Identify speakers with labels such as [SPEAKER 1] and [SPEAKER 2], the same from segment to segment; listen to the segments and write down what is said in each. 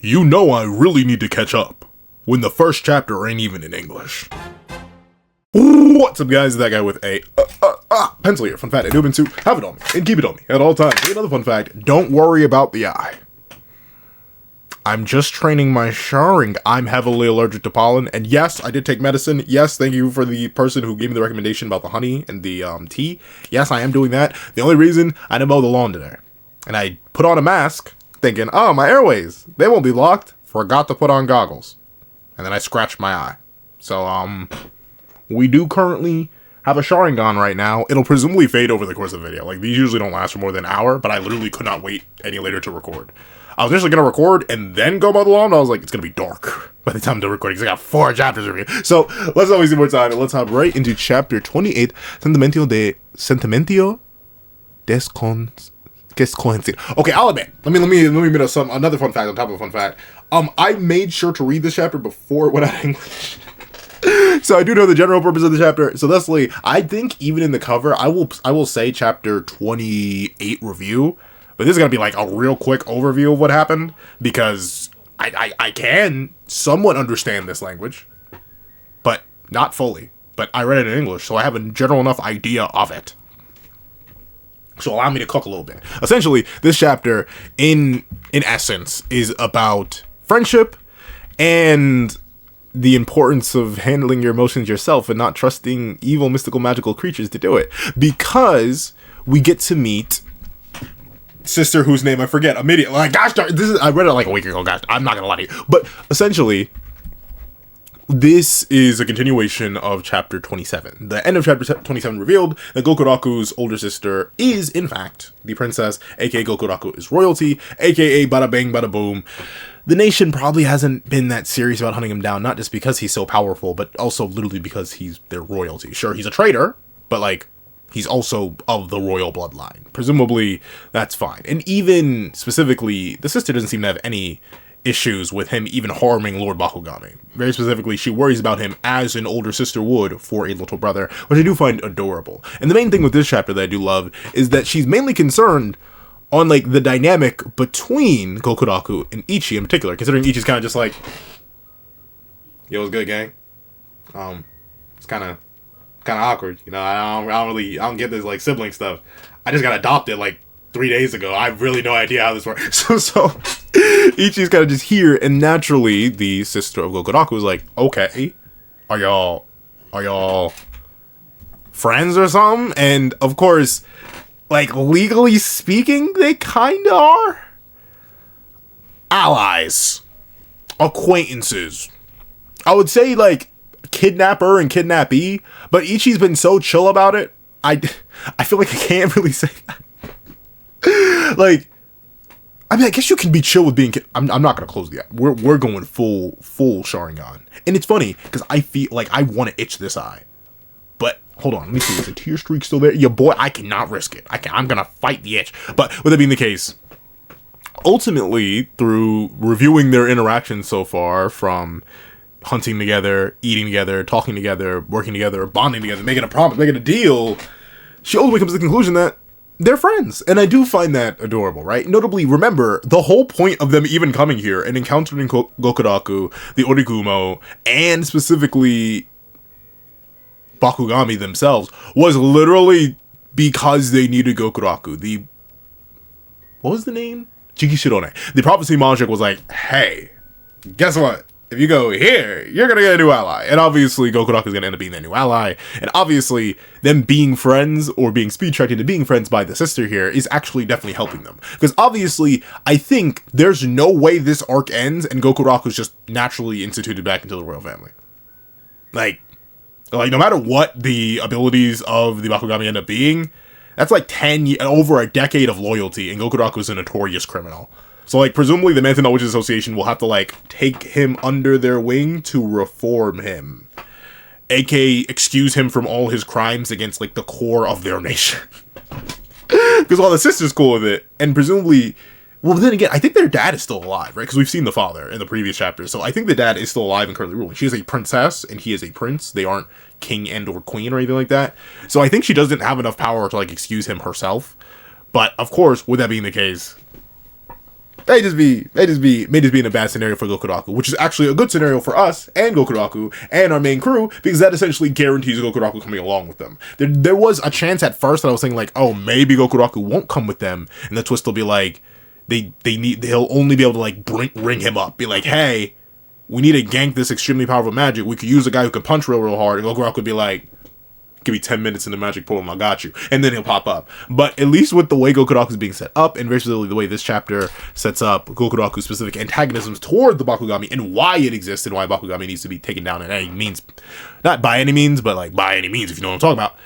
[SPEAKER 1] You know I really need to catch up, when the first chapter ain't even in English. What's up guys, that guy with a pencil here. Fun fact, I do have to have it on me, and keep it on me at all times. Another fun fact, don't worry about the eye. I'm just training my Sharing. I'm heavily allergic to pollen, and yes, I did take medicine. Yes, thank you for the person who gave me the recommendation about the honey and the tea. Yes, I am doing that. The only reason, I didn't mow the lawn today. And I put on a mask, thinking, oh, my airways, they won't be locked. Forgot to put on goggles. And then I scratched my eye. So, we do currently have a Sharingan right now. It'll presumably fade over the course of the video. Like, these usually don't last for more than an hour, but I literally could not wait any later to record. I was initially going to record and then go by the law, and I was like, it's going to be dark by the time to record, because I got 4 chapters to read. So, let's not waste any more time, and let's hop right into chapter 28, Sentimento de Okay, I'll admit. Let me admit another fun fact on top of a fun fact. I made sure to read this chapter before it went out of English. So I do know the general purpose of the chapter. So thusly, I think even in the cover, I will say chapter 28 review. But this is gonna be like a real quick overview of what happened, because I can somewhat understand this language, but not fully. But I read it in English, so I have a general enough idea of it. So allow me to cook a little bit. Essentially, this chapter, in essence, is about friendship and the importance of handling your emotions yourself and not trusting evil, mystical, magical creatures to do it. Because we get to meet sister whose name I forget immediately. Like, gosh darn, I read it like a week ago, guys. I'm not gonna lie to you. But essentially, this is a continuation of chapter 27. The end of chapter 27 revealed that Gokuraku's older sister is, in fact, the princess, aka Gokuraku is royalty, aka bada bang bada boom. The nation probably hasn't been that serious about hunting him down, not just because he's so powerful, but also literally because he's their royalty. Sure, he's a traitor, but like, he's also of the royal bloodline. Presumably, that's fine. And even specifically, the sister doesn't seem to have any issues with him even harming Lord Bakugami. Very specifically, she worries about him as an older sister would for a little brother, which I do find adorable. And the main thing with this chapter that I do love is that she's mainly concerned on like the dynamic between Gokuraku and Ichi in particular, considering Ichi's kind of just like, yo, what's good, gang? It's kind of awkward, you know. I don't get this like sibling stuff. I just got adopted like 3 days ago. I have really no idea how this works. So Ichi's kind of just here, and naturally the sister of Gokuraku is like, okay, are y'all friends or something? And of course, like, legally speaking, they kinda are allies, acquaintances. I would say like kidnapper and kidnappee, but Ichi's been so chill about it. I feel like I can't really say that. Like, I mean, I guess you can be chill with being I'm not gonna close the eye. We're going full Sharingan. And it's funny, because I feel like I want to itch this eye. But, hold on, let me see, is the tear streak still there? Yeah, boy, I cannot risk it. I'm gonna fight the itch. But, with that being the case, ultimately, through reviewing their interactions so far, from hunting together, eating together, talking together, working together, bonding together, making a promise, making a deal, she ultimately comes to the conclusion that they're friends. And I do find that adorable, right? Notably, remember, the whole point of them even coming here and encountering Gokuraku, the Orikumo, and specifically Bakugami themselves, was literally because they needed Gokuraku. What was the name? Chikishirone. The prophecy Majik was like, hey, guess what? If you go here, you're gonna get a new ally. And obviously, Gokuraku is gonna end up being their new ally. And obviously, them being friends, or being speed-tracked into being friends by the sister here, is actually definitely helping them. Because obviously, I think there's no way this arc ends and Gokuraku is just naturally instituted back into the royal family. Like, no matter what the abilities of the Bakugami end up being, that's like over a decade of loyalty, and Gokuraku is a notorious criminal. So, like, presumably the Mountain Witches Association will have to, like, take him under their wing to reform him. A.k.a. excuse him from all his crimes against, like, the core of their nation. Because while the sister's cool with it, and presumably, well, then again, I think their dad is still alive, right? Because we've seen the father in the previous chapters. So I think the dad is still alive and currently ruling. She is a princess, and he is a prince. They aren't king and or queen or anything like that. So I think she doesn't have enough power to, like, excuse him herself. But, of course, with that being the case, may just be in a bad scenario for Gokuraku, which is actually a good scenario for us and Gokuraku and our main crew, because that essentially guarantees Gokuraku coming along with them. There was a chance at first that I was saying like, oh, maybe Gokuraku won't come with them, and the twist will be like, he'll only be able to like ring him up, be like, hey, we need to gank this extremely powerful magic. We could use a guy who can punch real hard, and Gokuraku would be like, give me 10 minutes in the magic pool and I got you. And then he'll pop up. But at least with the way Gokuraku is being set up, and basically the way this chapter sets up Gokuraku's specific antagonisms toward the Bakugami and why it exists and why Bakugami needs to be taken down in any means. Not by any means, but like by any means, if you know what I'm talking about.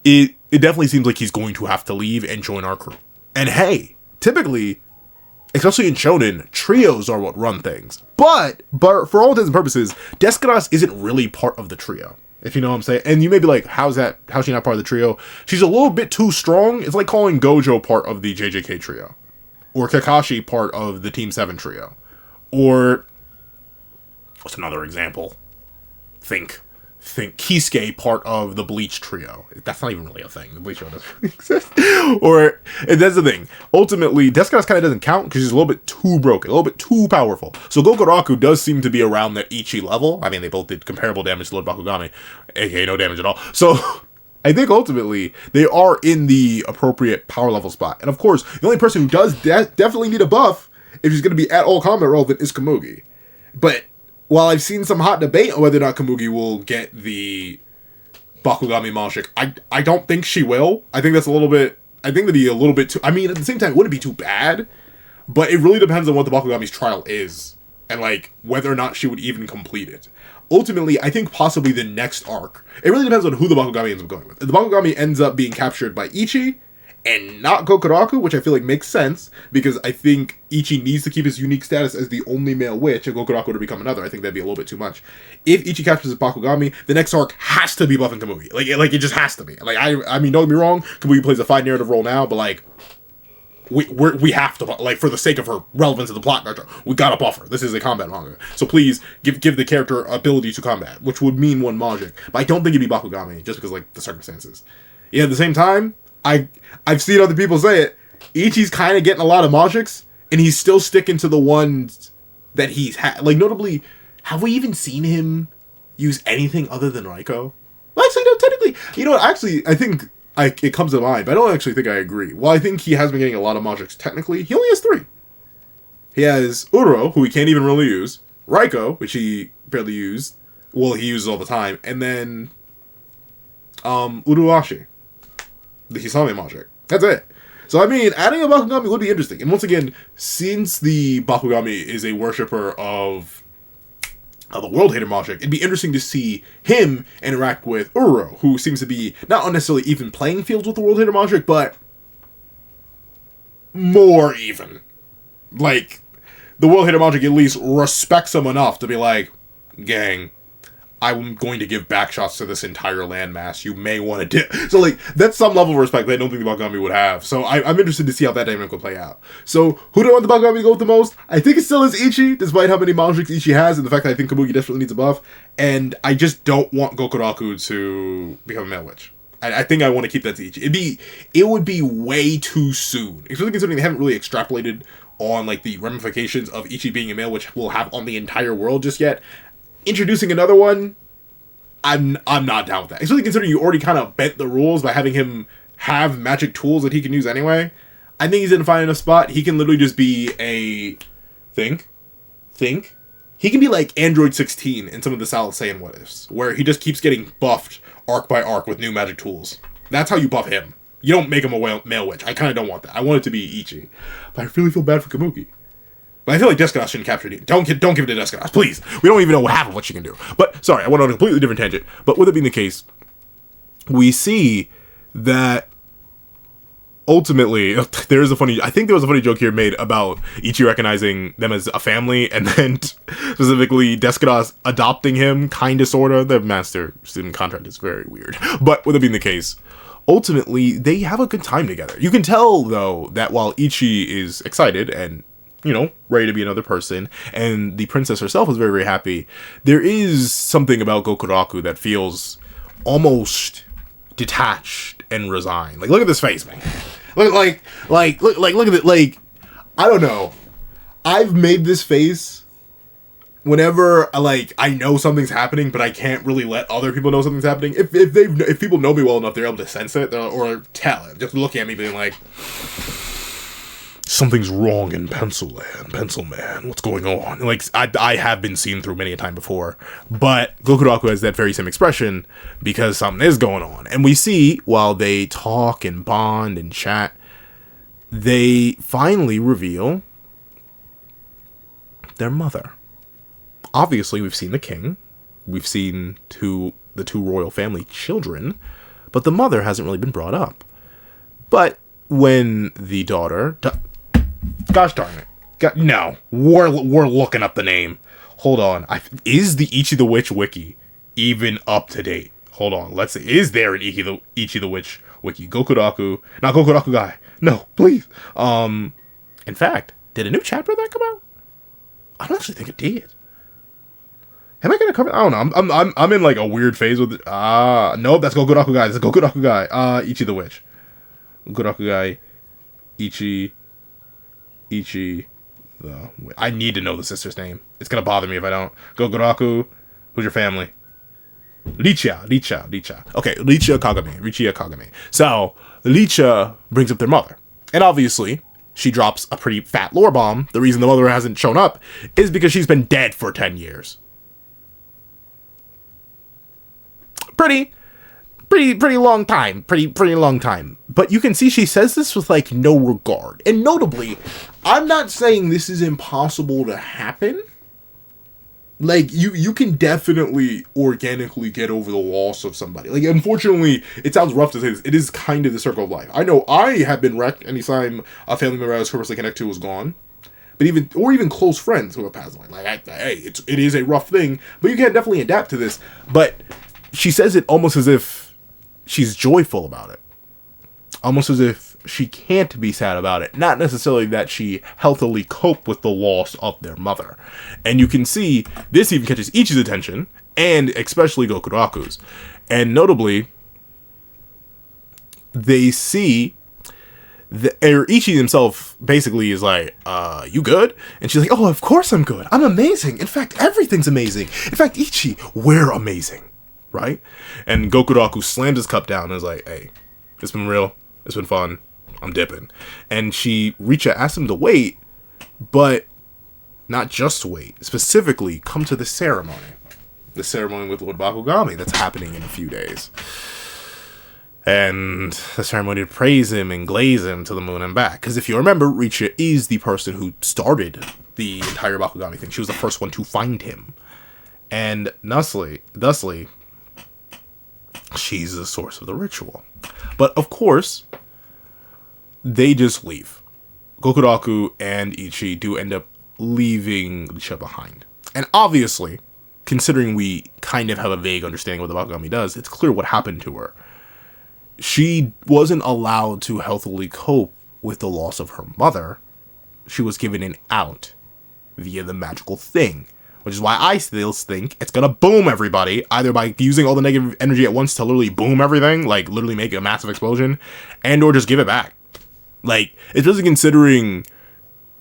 [SPEAKER 1] It definitely seems like he's going to have to leave and join our crew. And hey, typically, especially in shonen, trios are what run things. But for all intents and purposes, Deskuras isn't really part of the trio. If you know what I'm saying. And you may be like, how's she not part of the trio? She's a little bit too strong. It's like calling Gojo part of the JJK trio. Or Kakashi part of the Team 7 trio. Or, what's another example? Think Kisuke part of the Bleach trio. That's not even really a thing. The Bleach trio doesn't really exist. And that's the thing. Ultimately, Deskuras kind of doesn't count because he's a little bit too broken, a little bit too powerful. So Gokuraku does seem to be around that Ichi level. I mean, they both did comparable damage to Lord Bakugami, aka no damage at all. So I think ultimately they are in the appropriate power level spot. And of course, the only person who does definitely need a buff, if she's going to be at all combat relevant, is Komugi. But while I've seen some hot debate on whether or not Komugi will get the Bakugami Magic, I don't think she will. I think that'd be a little bit too... I mean, at the same time, it wouldn't be too bad, but it really depends on what the Bakugami's trial is, and, like, whether or not she would even complete it. Ultimately, I think possibly the next arc, it really depends on who the Bakugami ends up going with. If the Bakugami ends up being captured by Ichi, and not Gokuraku, which I feel like makes sense, because I think Ichi needs to keep his unique status as the only male witch, and Gokuraku to become another. I think that'd be a little bit too much. If Ichi captures the Bakugami, the next arc has to be buffing Komugi. Like it just has to be. Like, I mean, don't get me wrong, Komugi plays a fine narrative role now, but like, we have to, like, for the sake of her relevance in the plot vector, we gotta buff her. This is a combat manga. So please, give the character ability to combat, which would mean one Magic. But I don't think it'd be Bakugami, just because, like, the circumstances. Yeah, at the same time, I've seen other people say it. Ichi's kind of getting a lot of Magics, and he's still sticking to the ones that he's had. Like, notably, have we even seen him use anything other than Raiko? Well, actually, no, technically, you know what, actually, I think it comes to mind, but I don't actually think I agree. While I think he has been getting a lot of Magics, technically, he only has 3. He has Uro, who he can't even really use, Raiko, which he barely used, well, he uses all the time, and then, Uruashi, the Hisame Magic. That's it. So, I mean, adding a Bakugami would be interesting. And once again, since the Bakugami is a worshipper of the World Hater Magic, it'd be interesting to see him interact with Uro, who seems to be not necessarily even playing fields with the World Hater Magic, but more even. Like, the World Hater Magic at least respects him enough to be like, gang, I'm going to give backshots to this entire landmass. You may want to dip. So, like, that's some level of respect that I don't think the Bakugami would have. So, I'm interested to see how that dynamic will play out. So, who do I want the Bakugami to go with the most? I think it still is Ichi, despite how many Magics Ichi has, and the fact that I think Komugi desperately needs a buff. And I just don't want Gokuraku to become a male witch. I think I want to keep that to Ichi. It would be way too soon. Especially considering they haven't really extrapolated on, like, the ramifications of Ichi being a male witch will have on the entire world just yet. Introducing another one, I'm not down with that. Especially considering you already kind of bent the rules by having him have magic tools that he can use anyway. I think he's in a fine enough spot. He can literally just be a... Think. He can be like Android 16 in some of the Solid Saiyan what-ifs, where he just keeps getting buffed arc by arc with new magic tools. That's how you buff him. You don't make him a male witch. I kind of don't want that. I want it to be Ichi. But I really feel bad for Komugi. But I feel like Deskuras shouldn't capture it. Don't give it to Deskuras, please. We don't even know half of what she can do. But, sorry, I went on a completely different tangent. But with it being the case, we see that ultimately, I think there was a funny joke here made about Ichi recognizing them as a family, and then specifically Deskuras adopting him, kinda, sorta. The master-student contract is very weird. But with it being the case, ultimately, they have a good time together. You can tell, though, that while Ichi is excited and, you know, ready to be another person, and the princess herself is very, very happy, there is something about Gokuraku that feels almost detached and resigned. Like, look at this face, man. Look at it. Like, I don't know. I've made this face whenever, like, I know something's happening, but I can't really let other people know something's happening. If people know me well enough, they're able to sense it or tell it. Just looking at me being like, something's wrong in Pencil Man. What's going on? Like, I have been seen through many a time before. But Gokuraku has that very same expression because something is going on. And we see, while they talk and bond and chat, they finally reveal their mother. Obviously, we've seen the king. We've seen the two royal family children. But the mother hasn't really been brought up. But when the daughter... Gosh darn it. No. We're looking up the name. Hold on. Is the Ichi the Witch wiki even up to date? Hold on. Let's see. Is there an Ichi the Witch wiki? Gokuraku. Not Gokuraku guy. No, please. In fact, did a new chapter of that come out? I don't actually think it did. Am I gonna cover? I don't know. I'm in like a weird phase with it. Nope, that's Gokuraku guy. That's Gokuraku guy. Ichi the Witch. Gokuraku guy. Ichi. I need to know the sister's name. It's gonna bother me if I don't. Gokuraku. Who's your family? Richa. Okay, Richa Kagami. So, Richa brings up their mother. And obviously, she drops a pretty fat lore bomb. The reason the mother hasn't shown up is because she's been dead for 10 years. Pretty long time. Pretty long time. But you can see she says this with, like, no regard. And notably, I'm not saying this is impossible to happen. Like, you can definitely organically get over the loss of somebody. Like, unfortunately, it sounds rough to say this. It is kind of the circle of life. I know I have been wrecked anytime a family member I was purposely connected to was gone. But even close friends who have passed away. Like, hey, it is a rough thing. But you can definitely adapt to this. But she says it almost as if she's joyful about it. Almost as if she can't be sad about it. Not necessarily that she healthily coped with the loss of their mother. And you can see this even catches Ichi's attention, and especially Gokuraku's. And notably, they see Ichi himself basically is like, you good? And she's like, oh, of course I'm good. I'm amazing. In fact, everything's amazing. In fact, Ichi, we're amazing. Right? And Gokuraku slams his cup down and is like, hey, it's been real. It's been fun. I'm dipping. And Richa asks him to wait, but not just wait. Specifically, come to the ceremony. The ceremony with Lord Bakugami that's happening in a few days. And the ceremony to praise him and glaze him to the moon and back. Because if you remember, Richa is the person who started the entire Bakugami thing. She was the first one to find him. And thusly, she's the source of the ritual. But of course, they just leave. Gokuraku and Ichi do end up leaving Richa behind. And obviously, considering we kind of have a vague understanding of what the Bakugami does, it's clear what happened to her. She wasn't allowed to healthily cope with the loss of her mother. She was given an out via the magical thing. Which is why I still think it's gonna boom everybody, either by using all the negative energy at once to literally boom everything, like literally make a massive explosion, and or just give it back. Like, especially considering,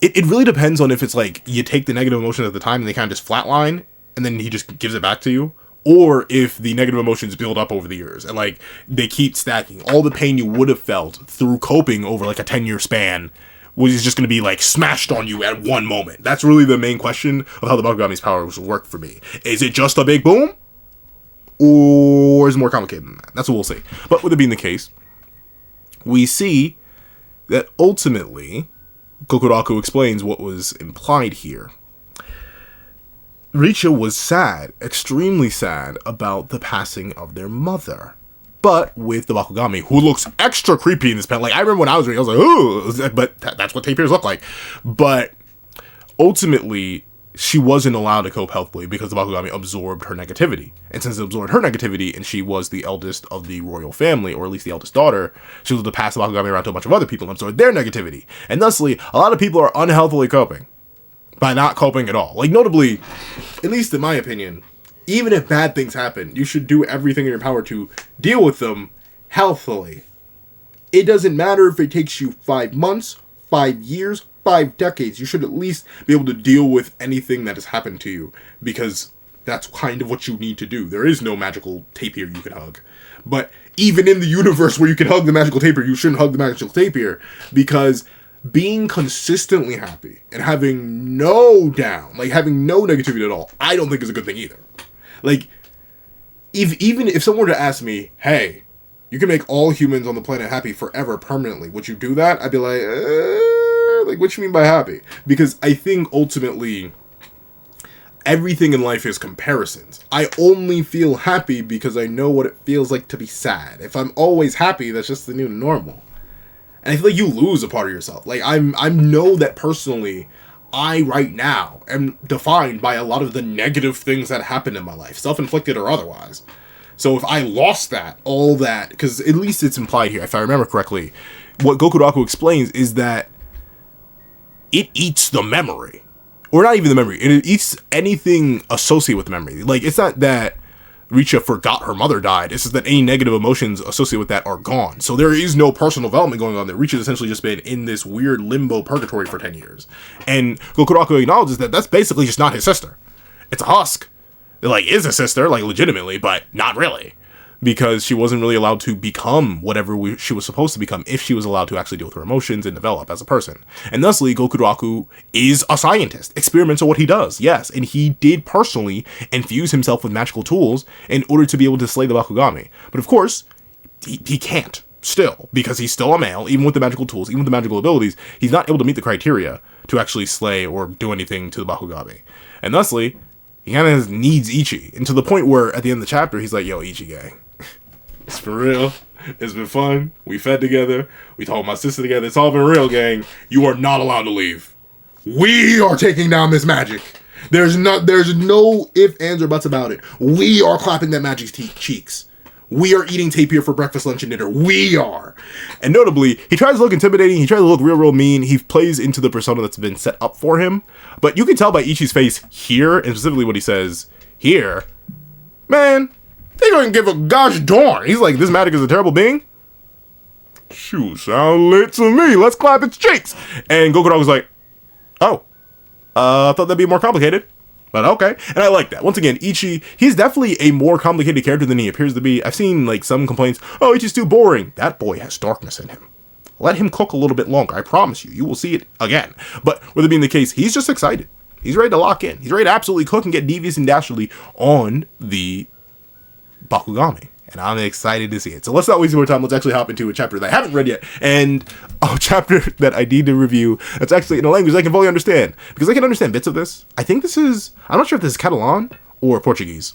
[SPEAKER 1] it really depends on if it's like, you take the negative emotions at the time and they kind of just flatline, and then he just gives it back to you, or if the negative emotions build up over the years, and like, they keep stacking. All the pain you would have felt through coping over like a 10-year span was just going to be, like, smashed on you at one moment. That's really the main question of how the Bakugami's powers work for me. Is it just a big boom? Or is it more complicated than that? That's what we'll see. But with it being the case, we see that ultimately, Gokuraku explains what was implied here. Richa was sad, extremely sad, about the passing of their mother. But with the Bakugami, who looks extra creepy in this pen. Like, I remember when I was reading, I was like, ooh, but that's what tapirs look like. But ultimately, she wasn't allowed to cope healthily because the Bakugami absorbed her negativity. And since it absorbed her negativity, and she was the eldest of the royal family, or at least the eldest daughter, she was able to pass the Bakugami around to a bunch of other people and absorb their negativity. And thusly, a lot of people are unhealthily coping by not coping at all. Like, notably, at least in my opinion, even if bad things happen, you should do everything in your power to deal with them healthily. It doesn't matter if it takes you 5 months, 5 years, 5 decades, you should at least be able to deal with anything that has happened to you, because that's kind of what you need to do. There is no magical tapir you can hug. But even in the universe where you can hug the magical tapir, you shouldn't hug the magical tapir, because being consistently happy and having no down, like having no negativity at all, I don't think is a good thing either. Like, even if someone were to ask me, hey, you can make all humans on the planet happy forever, permanently, would you do that? I'd be like, what you mean by happy? Because I think ultimately everything in life is comparisons. I only feel happy because I know what it feels like to be sad. If I'm always happy, that's just the new normal. And I feel like you lose a part of yourself. Like, I know that personally, I right now am defined by a lot of the negative things that happen in my life, self-inflicted or otherwise. So if I lost that, all that, because at least it's implied here, if I remember correctly, what Gokuraku explains is that it eats the memory. Or not even the memory. It eats anything associated with the memory. Like, it's not that Richa forgot her mother died. It's just that any negative emotions associated with that are gone. So there is no personal development going on there. Richa's essentially just been in this weird limbo purgatory for 10 years. And Gokuraku acknowledges that that's basically just not his sister. It's a husk. It, like, is a sister, like, legitimately, but not really. Because she wasn't really allowed to become whatever she was supposed to become if she was allowed to actually deal with her emotions and develop as a person. And thusly, Gokuraku is a scientist. Experiments are what he does, yes. And he did personally infuse himself with magical tools in order to be able to slay the Bakugami. But of course, he can't still, because he's still a male, even with the magical tools, even with the magical abilities. He's not able to meet the criteria to actually slay or do anything to the Bakugami. And thusly, he kind of needs Ichi. And to the point where, at the end of the chapter, he's like, yo, Ichi gang. It's for real. It's been fun. We fed together. We told my sister together. It's all been real, gang. You are not allowed to leave. We are taking down this magic. There's no ifs, ands, or buts about it. We are clapping that magic's cheeks. We are eating tapir for breakfast, lunch, and dinner. We are. And notably, he tries to look intimidating. He tries to look real mean. He plays into the persona that's been set up for him. But you can tell by Ichi's face here, and specifically what he says here, man, they don't give a gosh darn. He's like, this magic is a terrible being? Shoot, sound lit to me. Let's clap its cheeks. And Gokuraku was like, oh, I thought that'd be more complicated. But okay. And I like that. Once again, Ichi, he's definitely a more complicated character than he appears to be. I've seen like some complaints, oh, Ichi's too boring. That boy has darkness in him. Let him cook a little bit longer. I promise you. You will see it again. But with it being the case, he's just excited. He's ready to lock in. He's ready to absolutely cook and get devious and dastardly on the Bakugami. And I'm excited to see it. So let's not waste more time. Let's actually hop into a chapter that I haven't read yet. And a chapter that I need to review that's actually in a language I can fully understand. Because I can understand bits of this. I think this is, I'm not sure if this is Catalan or Portuguese.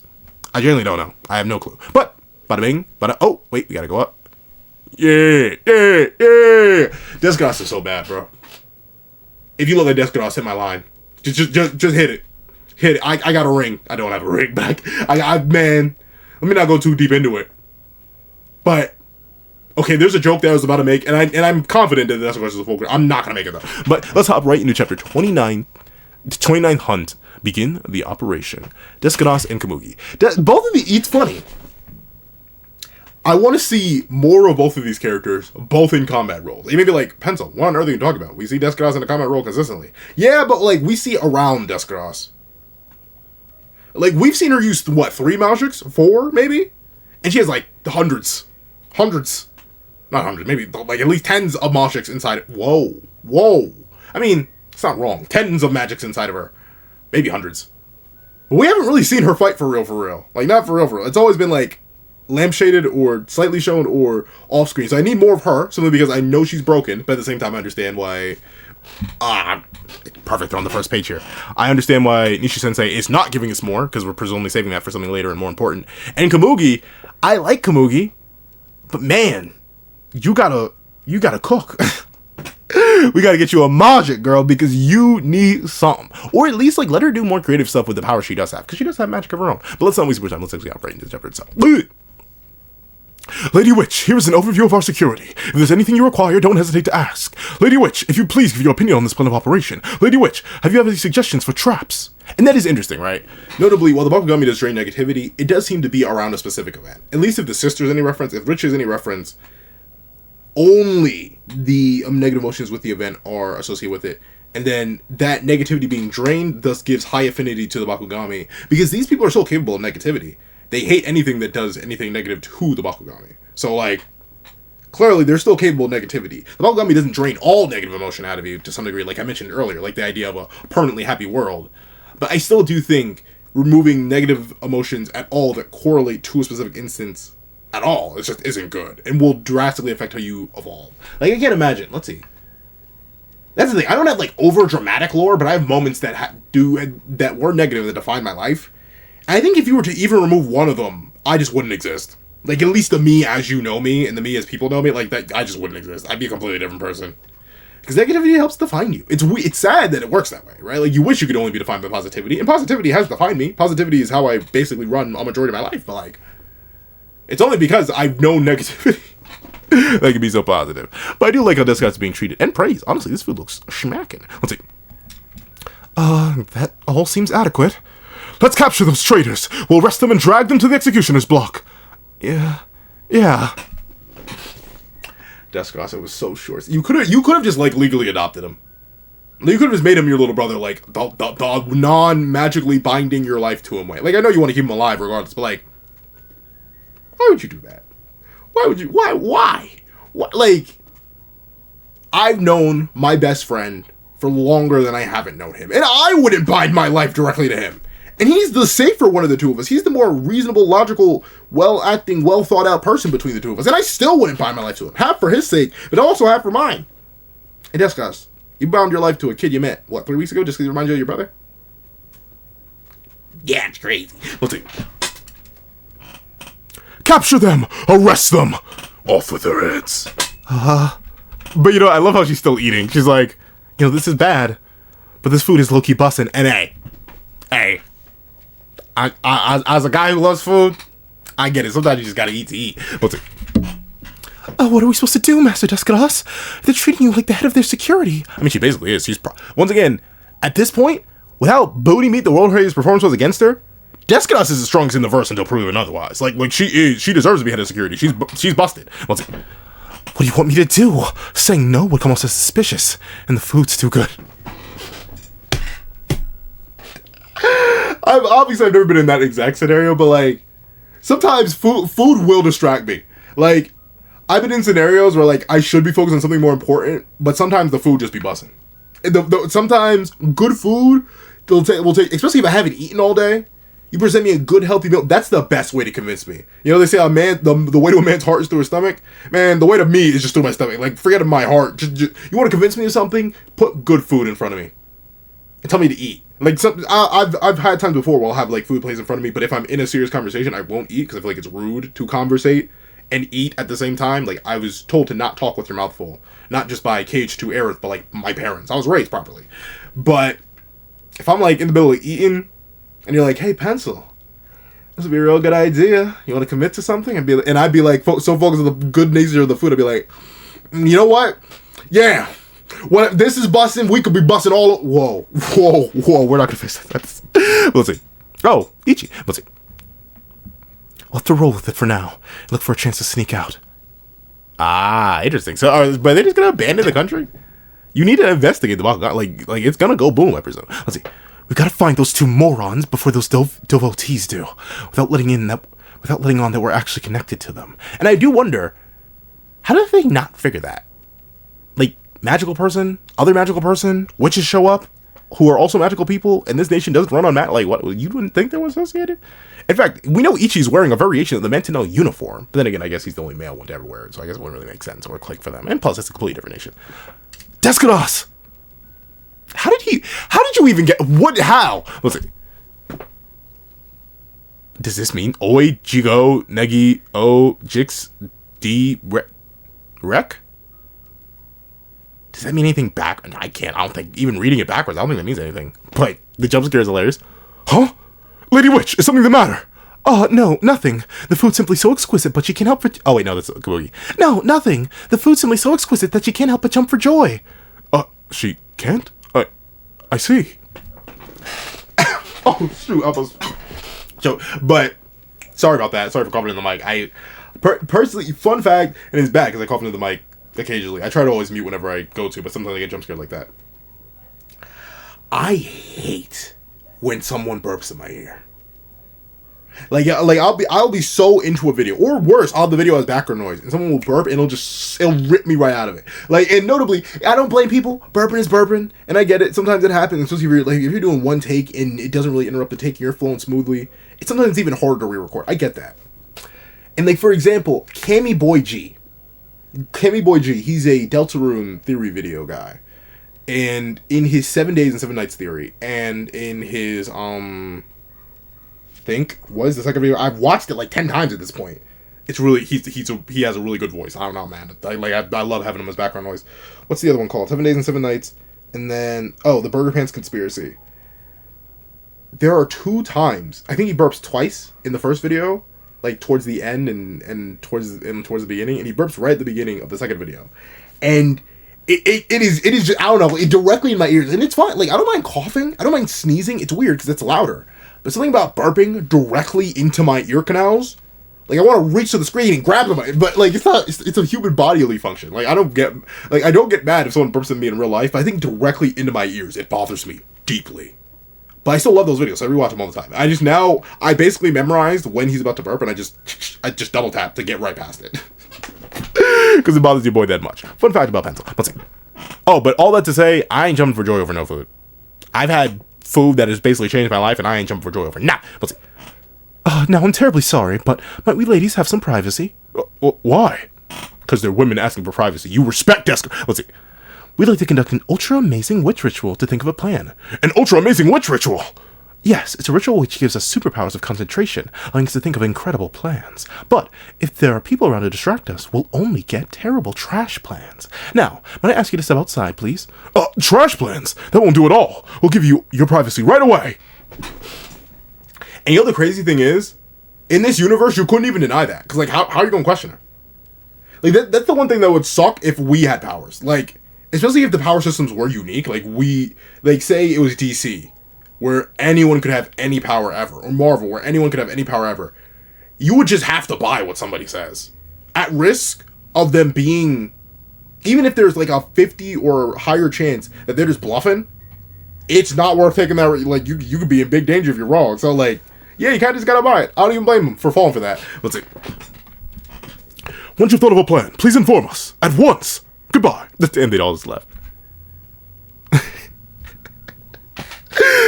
[SPEAKER 1] I genuinely don't know. I have no clue. But, bada bing, bada, oh, wait, we gotta go up. Yeah. Desgrass is so bad, bro. If you let Desgrass hit my line, just hit it. Hit it. I got a ring. I don't have a ring back. Man, let me not go too deep into it. But, okay, there's a joke that I was about to make, and I'm confident that Desgrass is a full grade. I'm not going to make it, though. But let's hop right into chapter 29. 29th Hunt. Begin the operation. Desgrass and Komugi. Both of the, it's funny. I want to see more of both of these characters, both in combat roles. It may be like, Pencil, what on earth are you talking about? We see Desgrass in a combat role consistently. Yeah, but like, we see around Desgrass. Like, we've seen her use, what, 3 magics? 4, maybe? And she has, like, hundreds. Not hundreds, maybe, like, at least tens of magics inside it. Whoa. I mean, it's not wrong. Tens of magics inside of her. Maybe hundreds. But we haven't really seen her fight for real. Like, not for real. It's always been, like, lampshaded or slightly shown or off screen. So I need more of her, simply because I know she's broken, but at the same time I understand why... perfect, they're on the first page here. I understand why Nishi-sensei is not giving us more, because we're presumably saving that for something later and more important. And Komugi, I like Komugi, but man, you gotta cook. We gotta get you a magic, girl, because you need something. Or at least, like, let her do more creative stuff with the power she does have, because she does have magic of her own. But let's not waste more time. Let's actually hop right into the chapter itself. Lady Witch, here is an overview of our security. If there's anything you require, don't hesitate to ask. Lady Witch, if you please give your opinion on this plan of operation. Lady Witch, have you any suggestions for traps? And that is interesting, right? Notably, while the Bakugami does drain negativity, it does seem to be around a specific event. At least if the sister's any reference, if Rich is any reference, only the negative emotions with the event are associated with it. And then that negativity being drained thus gives high affinity to the Bakugami. Because these people are so capable of negativity. They hate anything that does anything negative to the Bakugami. So, like, clearly they're still capable of negativity. The Bakugami doesn't drain all negative emotion out of you to some degree, like I mentioned earlier, like the idea of a permanently happy world. But I still do think removing negative emotions at all that correlate to a specific instance at all, it just isn't good. And will drastically affect how you evolve. Like, I can't imagine. Let's see. That's the thing. I don't have, like, over-dramatic lore, but I have moments that that were negative that define my life. And I think if you were to even remove one of them, I just wouldn't exist. Like, at least the me as you know me, and the me as people know me, like, that, I just wouldn't exist. I'd be a completely different person. Because negativity helps define you. It's sad that it works that way, right? Like, you wish you could only be defined by positivity, and positivity has defined me. Positivity is how I basically run a majority of my life, but, like, it's only because I've known negativity that can be so positive. But I do like how this guy's being treated. And praise. Honestly, this food looks schmacking. Let's see. That all seems adequate. Let's capture those traitors. We'll arrest them and drag them to the executioner's block. Yeah. Descos, was so short. You could have just, like, legally adopted him. You could have just made him your little brother, like, the non-magically binding your life to him way. Like, I know you want to keep him alive regardless, but, like, why would you do that? Why would you? Why? What? Like, I've known my best friend for longer than I haven't known him. And I wouldn't bind my life directly to him. And he's the safer one of the two of us. He's the more reasonable, logical, well-acting, well-thought-out person between the two of us. And I still wouldn't bind my life to him. Half for his sake, but also half for mine. And Descos, you bound your life to a kid you met, what, 3 weeks ago, just because he reminds you of your brother? Yeah, it's crazy. Let's see. Capture them! Arrest them! Off with their heads. But, you know, I love how she's still eating. She's like, you know, this is bad, but this food is low-key bussin'. And hey, I, as a guy who loves food, I get it. Sometimes you just gotta eat to eat. Let's see. What are we supposed to do, Master Descos? They're treating you like the head of their security. I mean, she basically is. She's once again, at this point, without Booty Meat, the world greatest performance was against her, Descos is the strongest in the verse until proven otherwise. Like she deserves to be head of security. She's busted. Let's see. What do you want me to do? Saying no would come off as suspicious, and the food's too good. I've never been in that exact scenario, but like sometimes food will distract me. Like I've been in scenarios where like I should be focused on something more important, but sometimes the food just be busting. Sometimes good food will take, especially if I haven't eaten all day. You present me a good, healthy meal. That's the best way to convince me. You know, they say a man, the way to a man's heart is through his stomach. Man, the way to me is just through my stomach. Like, forget my heart. Just, you want to convince me of something? Put good food in front of me. And tell me to eat. Like, I've had times before where I'll have, like, food placed in front of me, but if I'm in a serious conversation, I won't eat because I feel like it's rude to conversate and eat at the same time. Like, I was told to not talk with your mouth full. Not just by Cage to Aerith, but, like, my parents. I was raised properly. But if I'm, like, in the middle of eating, and you're like, hey, pencil, this would be a real good idea. You want to commit to something? And I'd be like, so focused on the good nature of the food, I'd be like, you know what? Yeah. What this is busting, we could be busting all. Whoa. We're not gonna fix that. Let's see. Oh, Ichi. Let's see. We'll have to roll with it for now. Look for a chance to sneak out. Ah, interesting. So, but they're just gonna abandon the country? You need to investigate the Bakugami. Like it's gonna go boom, I presume. Let's see. We gotta find those two morons before those devotees do, without letting on that we're actually connected to them. And I do wonder, how did they not figure that? Like, magical person, other magical person, witches show up, who are also magical people, and this nation doesn't run on like what? You wouldn't think they were associated? In fact, we know Ichi's wearing a variation of the Mentenno uniform, but then again, I guess he's the only male one to ever wear it, so I guess it wouldn't really make sense or click for them. And plus, it's a completely different nation. Descos! How did you even get, how? Let's see. Does this mean Oi, Jigo, Negi, O, Jix, D, Rek? Does that mean anything back? I don't think, even reading it backwards, I don't think that means anything. But the jump scare is hilarious. Huh? Lady Witch, is something the matter? No, nothing. The food's simply so exquisite, but she can't help but... Oh, wait, no, that's Kabuki. No, nothing. The food's simply so exquisite that she can't help but jump for joy. She can't? I see. Oh, shoot. But, sorry about that. Sorry for coughing in the mic. Personally, fun fact, and it's bad because I cough into the mic occasionally. I try to always mute whenever I go to, but sometimes I get jump scared like that. I hate when someone burps in my ear. Like I'll be so into a video, or worse, I'll have the video as background noise, and someone will burp, and it'll rip me right out of it. Like, and notably, I don't blame people. Burping is burping, and I get it. Sometimes it happens, especially if you're doing one take and it doesn't really interrupt the take, and you're flowing smoothly. It's sometimes even harder to re-record. I get that. And like, for example, Cammy Boy G, he's a Deltarune theory video guy, and in his 7 days and 7 nights theory, and in his think was the second video. I've watched it like 10 times at this point. It's really he has a really good voice. I don't know, man. I love having him as background noise. What's the other one called? 7 days and 7 nights, and then the Burger Pants Conspiracy. There are 2 times I think he burps twice in the first video, like towards the end and towards the beginning, and he burps right at the beginning of the second video, and it is just, I don't know, it directly in my ears, and it's fine. Like, I don't mind coughing, I don't mind sneezing. It's weird because it's louder. But something about burping directly into my ear canals, like I want to reach to the screen and grab them, but like it's a human bodily function. Like I don't get mad if someone burps at me in real life, but I think directly into my ears, it bothers me deeply. But I still love those videos, so I rewatch them all the time. I basically memorized when he's about to burp, and I just double tap to get right past it. Because it bothers your boy that much. Fun fact about pencil. Let's see. Oh, but all that to say, I ain't jumping for joy over no food. I've had food that has basically changed my life, and I ain't jumping for joy over. Nah, let's see. Now, I'm terribly sorry, but might we ladies have some privacy? Why? Because they're women asking for privacy. You respect desk. Let's see. We'd like to conduct an ultra-amazing witch ritual to think of a plan. An ultra-amazing witch ritual? Yes, it's a ritual which gives us superpowers of concentration, allowing us to think of incredible plans. But if there are people around to distract us, we'll only get terrible trash plans. Now, might I ask you to step outside, please? Trash plans? That won't do at all. We'll give you your privacy right away. And you know the crazy thing is, in this universe, you couldn't even deny that. Because, like, how are you going to question her? Like, that's the one thing that would suck if we had powers. Like, especially if the power systems were unique. Like, say it was DC, where anyone could have any power ever, or Marvel, where anyone could have any power ever, you would just have to buy what somebody says. At risk of them being, even if there's like a 50 or higher chance that they're just bluffing, it's not worth taking that. Like, you could be in big danger if you're wrong. So, like, yeah, you kind of just gotta buy it. I don't even blame them for falling for that. Let's see. Once you've thought of a plan, please inform us. At once. Goodbye. And they all just left.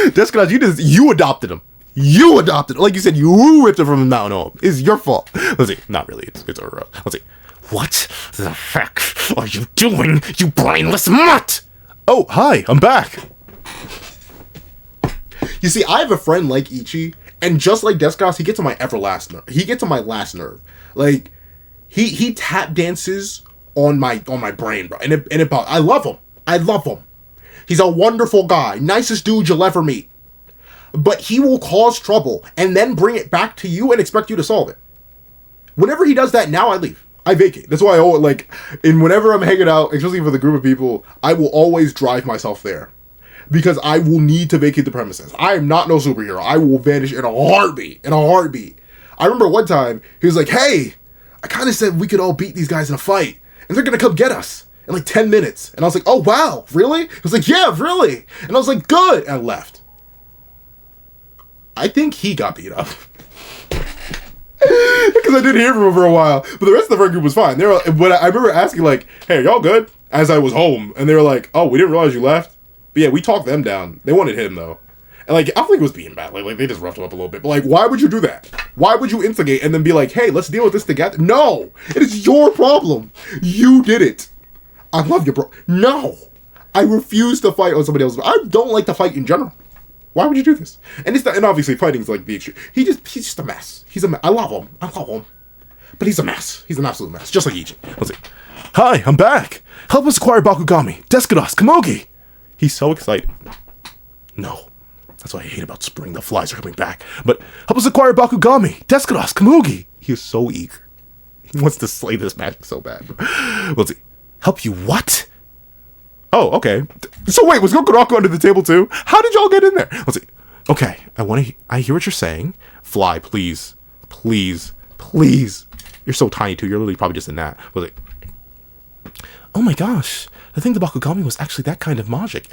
[SPEAKER 1] Descott, you adopted him. You adopted him. Like you said, you ripped him from the mountain home. It's your fault. Let's see. Not really. It's our Let's see. What the heck are you doing, you brainless mutt? Oh, hi. I'm back. You see, I have a friend like Ichi, and just like Descott, he gets on my last nerve. Like, he tap dances on my brain, bro. And I love him. I love him. He's a wonderful guy. Nicest dude you'll ever meet. But he will cause trouble and then bring it back to you and expect you to solve it. Whenever he does that, now I leave. I vacate. That's why whenever I'm hanging out, especially with a group of people, I will always drive myself there. Because I will need to vacate the premises. I am not no superhero. I will vanish in a heartbeat. I remember one time, he was like, hey, I kind of said we could all beat these guys in a fight. And they're going to come get us in like 10 minutes. And I was like, oh, wow, really? He was like, yeah, really? And I was like, good. And I left. I think he got beat up. Because I didn't hear from him for a while. But the rest of the friend group was fine. But I remember asking, like, hey, are y'all good? As I was home. And they were like, oh, we didn't realize you left. But yeah, we talked them down. They wanted him, though. And, like, I don't think it was being bad. Like, they just roughed him up a little bit. But, like, why would you do that? Why would you instigate and then be like, hey, let's deal with this together? No! It is your problem. You did it. I love you, bro. No! I refuse to fight on somebody else. I don't like to fight in general. Why would you do this? And obviously fighting's like the extreme. He's just a mess. I love him. But he's a mess. He's an absolute mess. Just like Ichi. Let's see. Hi, I'm back. Help us acquire Bakugami, Deskados, Komogi. He's so excited. No. That's what I hate about spring. The flies are coming back. But help us acquire Bakugami, Deskados, Komogi. He is so eager. He wants to slay this magic so bad. Let's see. Help you what? Oh, okay. So wait, was Gokuraku under the table too? How did y'all get in there? Let's see. Okay, I hear what you're saying. Fly, please. Please. Please. You're so tiny too. You're literally probably just in that. Let's see. Oh my gosh. I think the Bakugami was actually that kind of magic.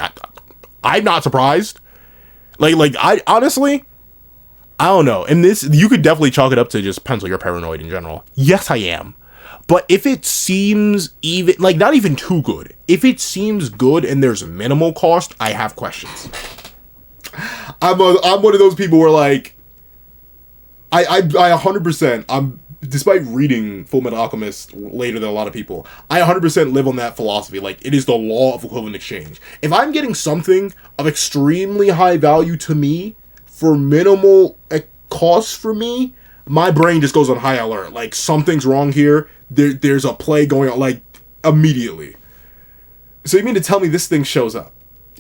[SPEAKER 1] I'm not surprised. Like I honestly, I don't know. And this, you could definitely chalk it up to just pencil, you're paranoid in general. Yes, I am. But if it seems even, like, not even too good, if it seems good and there's minimal cost, I have questions. I'm one of those people where, like, I 100%, despite reading Full Metal Alchemist later than a lot of people, I 100% live on that philosophy. Like, it is the law of equivalent exchange. If I'm getting something of extremely high value to me for minimal cost for me, my brain just goes on high alert. Like, something's wrong here. There's a play going on, like, immediately. So you mean to tell me this thing shows up?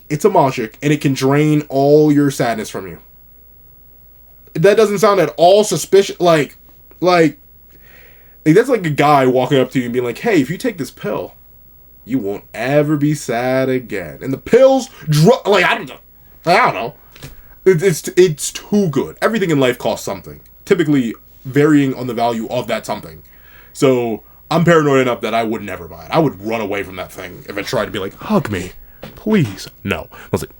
[SPEAKER 1] It's a magic, and it can drain all your sadness from you. That doesn't sound at all suspicious. Like that's like a guy walking up to you and being like, hey, if you take this pill, you won't ever be sad again. And the pills, like, I don't know. It's too good. Everything in life costs something. Typically varying on the value of that something. So I'm paranoid enough that I would never buy it. I would run away from that thing if it tried to be like, hug me, please. No. I was like,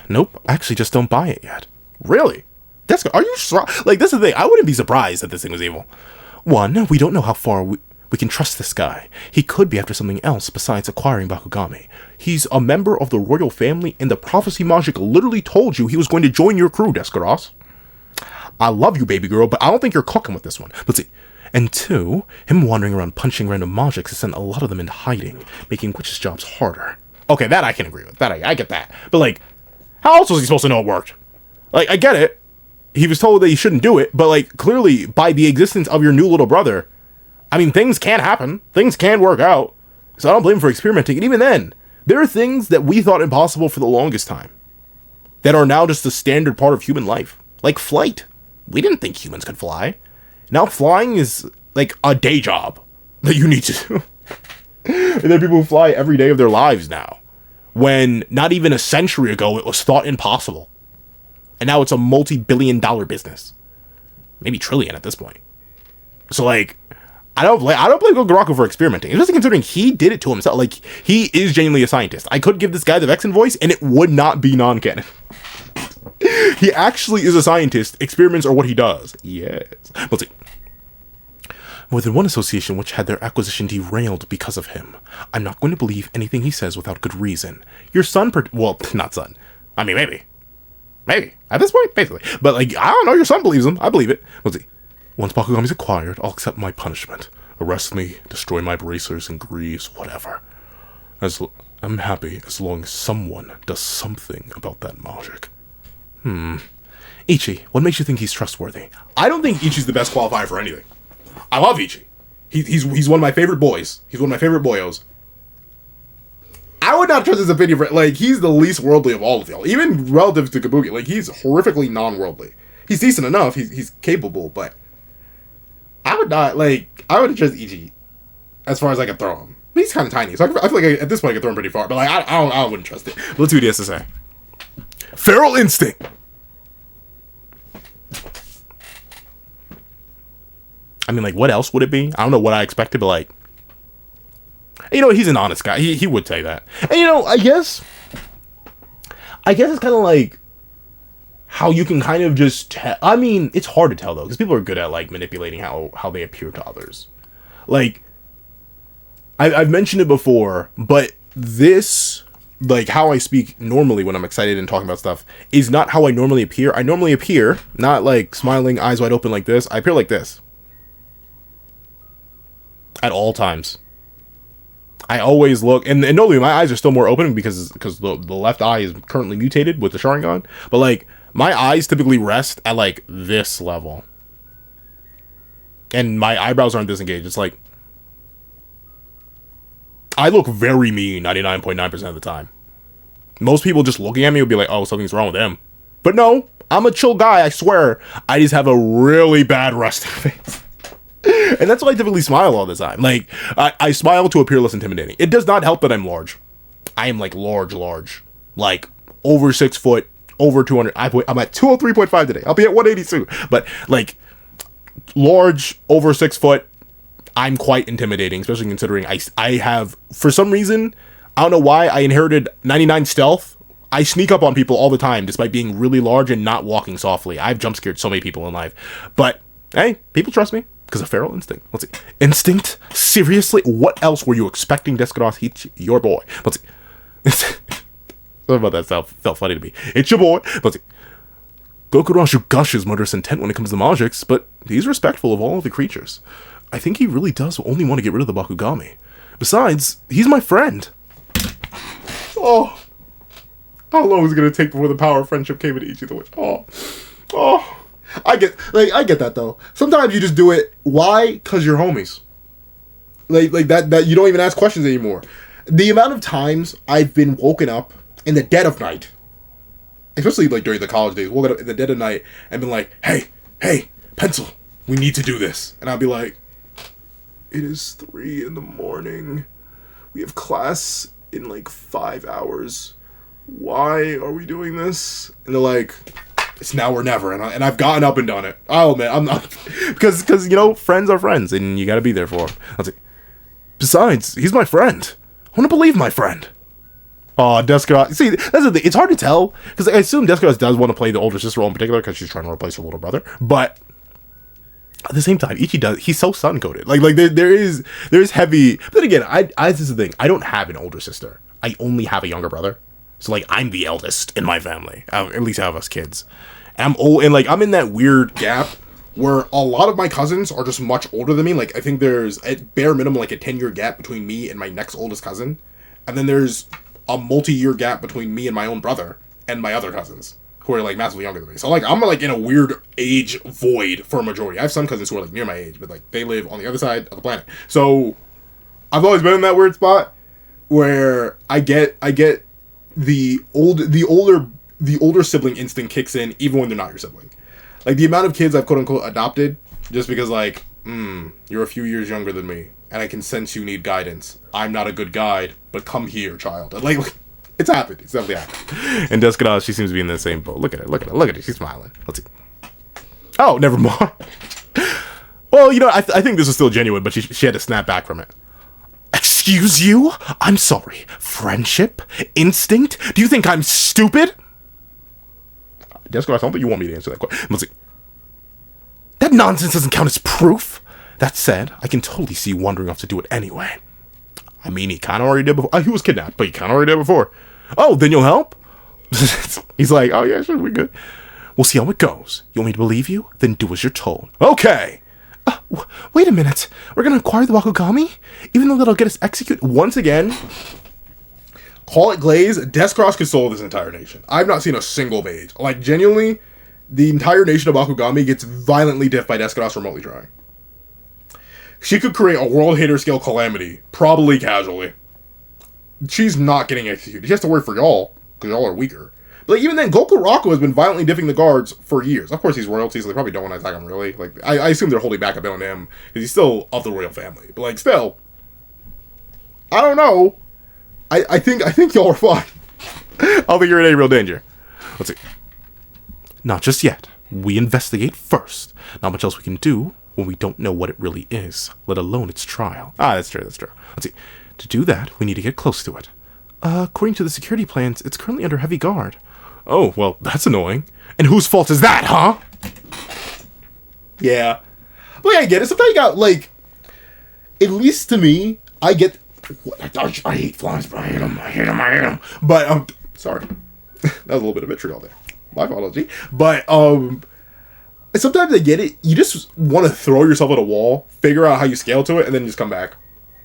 [SPEAKER 1] nope, I actually just don't buy it yet. Really? Are you sure? Like, this is the thing. I wouldn't be surprised that this thing was evil. One, we don't know how far we can trust this guy. He could be after something else besides acquiring Bakugami. He's a member of the royal family, and the prophecy magic literally told you he was going to join your crew, Descaros. I love you, baby girl, but I don't think you're cooking with this one. Let's see. And two, him wandering around punching random magics has sent a lot of them into hiding, making witches' jobs harder. Okay, that I can agree with. That I get that. But, like, how else was he supposed to know it worked? Like, I get it. He was told that he shouldn't do it, but, like, clearly, by the existence of your new little brother, I mean, things can happen. Things can work out. So I don't blame him for experimenting. And even then, there are things that we thought impossible for the longest time that are now just a standard part of human life. Like flight. We didn't think humans could fly. Now flying is like a day job that you need to do. And there are people who fly every day of their lives now, when not even a century ago it was thought impossible. And now it's a multi-billion-dollar business. Maybe trillion at this point. So, like, I don't blame Goguraku for experimenting, especially considering he did it to himself. Like, he is genuinely a scientist. I could give this guy the Vexen voice, and it would not be non-canon. He actually is a scientist. Experiments are what he does. Yes. Let's see. More than one association which had their acquisition derailed because of him. I'm not going to believe anything he says without good reason. Your son well, not son. I mean, maybe. Maybe. At this point, basically. But, like, I don't know. Your son believes him. I believe it. Let's see. Once Bakugami's acquired, I'll accept my punishment. Arrest me, destroy my bracers and greaves, whatever. I'm happy as long as someone does something about that magic. Ichi, what makes you think he's trustworthy? I don't think Ichi's the best qualifier for anything. I love Ichi. He's one of my favorite boys. He's one of my favorite boyos. I would not trust his opinion for, like, he's the least worldly of all of y'all. Even relative to Kabuki, like, he's horrifically non-worldly. He's decent enough, he's capable, but I would not, like, I would trust Ichi as far as I could throw him. But he's kind of tiny, so I feel like at this point I could throw him pretty far, but, like, I wouldn't trust it. Let's see what he has to say. Feral instinct! I mean, like, what else would it be? I don't know what I expected, but, like, you know, he's an honest guy. He would say that. And, you know, I guess it's kind of like how you can kind of just tell. I mean, it's hard to tell, though, because people are good at, like, manipulating how they appear to others. Like, I've mentioned it before, but this, like, how I speak normally when I'm excited and talking about stuff is not how I normally appear. I normally appear not, like, smiling, eyes wide open like this. I appear like this. At all times. I always look, and normally my eyes are still more open because the left eye is currently mutated with the Sharingan, but, like, my eyes typically rest at, like, this level. And my eyebrows aren't disengaged. It's like, I look very mean 99.9% of the time. Most people just looking at me would be like, oh, something's wrong with him. But no, I'm a chill guy, I swear. I just have a really bad resting face. And that's why I typically smile all the time. Like, I smile to appear less intimidating. It does not help that I'm large. I am, like, large. Like, over 6 foot, over 200. I'm at 203.5 today. I'll be at 182. But, like, large, over 6 foot, I'm quite intimidating, especially considering I have, for some reason, I don't know why I inherited 99 stealth. I sneak up on people all the time, despite being really large and not walking softly. I've jump scared so many people in life. But, hey, people trust me, because of feral instinct. Let's see. Instinct? Seriously? What else were you expecting, Descados? Ichi, your boy. Let's see. Something about that felt funny to me. It's your boy. Let's see. Gokurashu gushes murderous intent when it comes to magics, but he's respectful of all of the creatures. I think he really does only want to get rid of the Bakugami. Besides, he's my friend. Oh. How long was it going to take before the power of friendship came into Ichi the Witch? Oh. I get that, though. Sometimes you just do it. Why? Because you're homies. Like that you don't even ask questions anymore. The amount of times I've been woken up in the dead of night, especially like during the college days, woken up in the dead of night and been like, hey, Pencil, we need to do this. And I'll be like, it is 3 a.m. We have class in like 5 hours. Why are we doing this? And they're like, it's now or never. And I've gotten up and done it. Oh man, I'm not, because friends are friends and you gotta be there for them. Let's see. Besides, he's my friend. I want to believe my friend. Oh, Descados. See, that's the thing. It's hard to tell, because I assume Descados does want to play the older sister role in particular, because she's trying to replace her little brother. But at the same time, Ichi does. He's so sun-coded. Like there is heavy. But then again, this is the thing. I don't have an older sister. I only have a younger brother. So like I'm the eldest in my family, at least out of us kids. And I'm old, and like I'm in that weird gap where a lot of my cousins are just much older than me. Like I think there's at bare minimum like a 10-year gap between me and my next oldest cousin, and then there's a multi-year gap between me and my own brother and my other cousins who are like massively younger than me. So like I'm like in a weird age void for a majority. I have some cousins who are like near my age, but like they live on the other side of the planet. So I've always been in that weird spot where I get the older sibling instinct kicks in even when they're not your sibling. Like the amount of kids I've quote unquote adopted just because like, you're a few years younger than me and I can sense you need guidance. I'm not a good guide, but come here, child. And like it's happened. It's definitely happened. And Descados, she seems to be in the same boat. Look at her. She's smiling. Let's see. Oh, never mind. Well, I think this is still genuine, but she had to snap back from it. Excuse you? I'm sorry. Friendship? Instinct? Do you think I'm stupid? Descados, I don't think you want me to answer that question. Let's see. That nonsense doesn't count as proof. That said, I can totally see you wandering off to do it anyway. I mean, he kind of already did before. He was kidnapped, but he kind of already did before. Oh, then you'll help? He's like, oh yeah, sure, we're good. We'll see how it goes. You want me to believe you? Then do as you're told. Okay! Wait a minute. We're gonna acquire the Bakugami? Even though that'll get us executed? Once again, call it glaze. Descados could solve this entire nation. I've not seen a single page. Like, genuinely, the entire nation of Bakugami gets violently diffed by Descados remotely trying. She could create a world hater scale calamity, probably casually. She's not getting executed. She has to work for y'all, because y'all are weaker. But like, even then, Gokuraku has been violently diffing the guards for years. Of course, he's royalty, so they probably don't want to attack him, really. Like, I assume they're holding back a bit on him, because he's still of the royal family. But, like, still, I don't know. I think y'all are fine. I don't think you're in any real danger. Let's see. Not just yet. We investigate first. Not much else we can do when we don't know what it really is, let alone its trial. Ah, that's true. Let's see. To do that, we need to get close to it. According to the security plans, it's currently under heavy guard. Oh, well, that's annoying. And whose fault is that, huh? Yeah. But yeah, I get it. Sometimes you got, like, at least to me, I get... I hate flies, but I hate them. But, sorry. That was a little bit of vitriol there. My apology. But, sometimes I get it. You just want to throw yourself at a wall, figure out how you scale to it, and then just come back.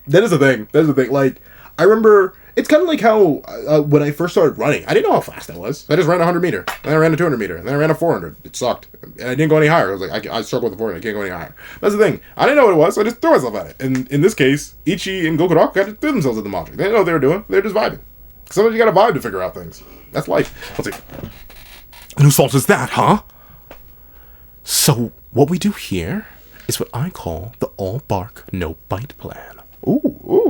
[SPEAKER 1] That is the thing. Like, I remember... It's kind of like how, when I first started running, I didn't know how fast I was. I just ran a 100 meter, then I ran a 200 meter, and then I ran a 400. It sucked. And I didn't go any higher. I was like, I struggled with the 400. I can't go any higher. That's the thing. I didn't know what it was, so I just threw myself at it. And in this case, Ichi and Gokuraku got to threw themselves at the magic. They didn't know what they were doing. They were just vibing. Sometimes you got to vibe to figure out things. That's life. Let's see. And whose fault is that, huh? So, what we do here is what I call the all bark, no bite plan. Ooh,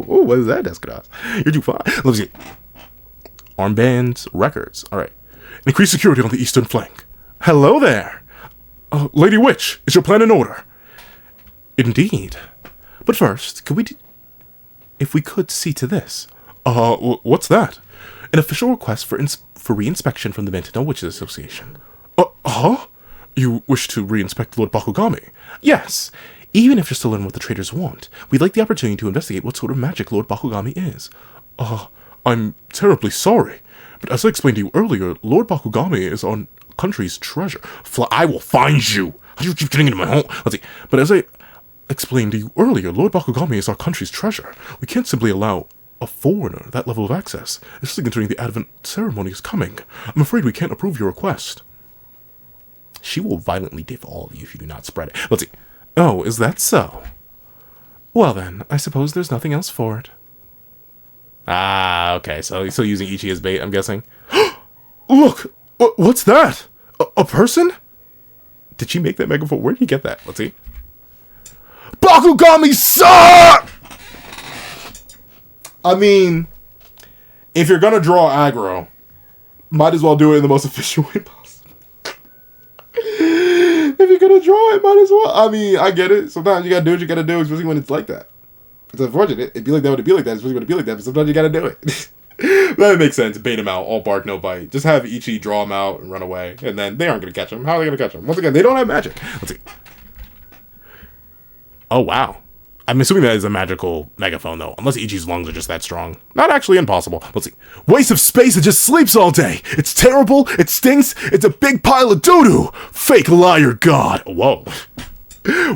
[SPEAKER 1] what is that, Descados? You're too fine. Let's see. Armbands, records. All right. Increase security on the eastern flank. Hello there. Lady Witch, is your plan in order? Indeed. But first, if we could see to this. What's that? An official request for re-inspection from the Mantino Witches Association. Huh? You wish to re-inspect Lord Bakugami? Yes. Even if just to learn what the traders want, we'd like the opportunity to investigate what sort of magic Lord Bakugami is. I'm terribly sorry, but as I explained to you earlier, Lord Bakugami is our country's treasure. I will find you! How do you keep getting into my home? Let's see. But as I explained to you earlier, Lord Bakugami is our country's treasure. We can't simply allow a foreigner that level of access, especially considering the Advent ceremony is coming. I'm afraid we can't approve your request. She will violently diff all of you if you do not spread it. Let's see. Oh, is that so? Well then, I suppose there's nothing else for it. Ah, okay, so he's still using Ichi as bait, I'm guessing. Look! What's that? A person? Did she make that megaphone? Where did he get that? Let's see. Bakugami-san! I mean, if you're gonna draw aggro, might as well do it in the most efficient way possible. If you're gonna draw it, might as well. I mean, I get it. Sometimes you gotta do what you gotta do, especially when it's like that. It's unfortunate. It'd be like that when it'd be like that, especially when it'd be like that, but sometimes you gotta do it. That makes sense. Bait him out. All bark, no bite. Just have Ichi draw him out and run away, and then they aren't gonna catch him. How are they gonna catch him? Once again, they don't have magic. Let's see. Oh, wow. I'm assuming that is a magical megaphone, though. Unless Ichi's lungs are just that strong. Not actually impossible. Let's see. Waste of space, it just sleeps all day. It's terrible. It stinks. It's a big pile of doo-doo. Fake liar god. Whoa.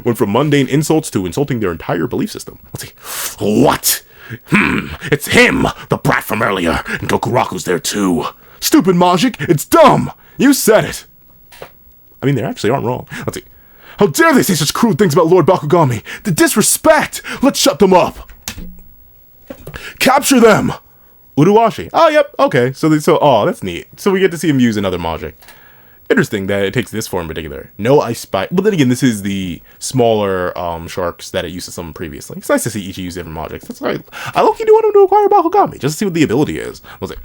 [SPEAKER 1] Went from mundane insults to insulting their entire belief system. Let's see. What? It's him, the brat from earlier. And Gokuraku's there, too. Stupid Majik. It's dumb. You said it. I mean, they actually aren't wrong. Let's see. How dare they say such crude things about Lord Bakugami? The disrespect! Let's shut them up! Capture them! Uruwashi. Oh, yep, okay. Oh, that's neat. So we get to see him use another Majik. Interesting that it takes this form in particular. No ice spike. But then again, this is the smaller sharks that it used to summon previously. It's nice to see Ichi use different Majiks. That's right. I low-key do want him to acquire Bakugami, just to see what the ability is. What's it?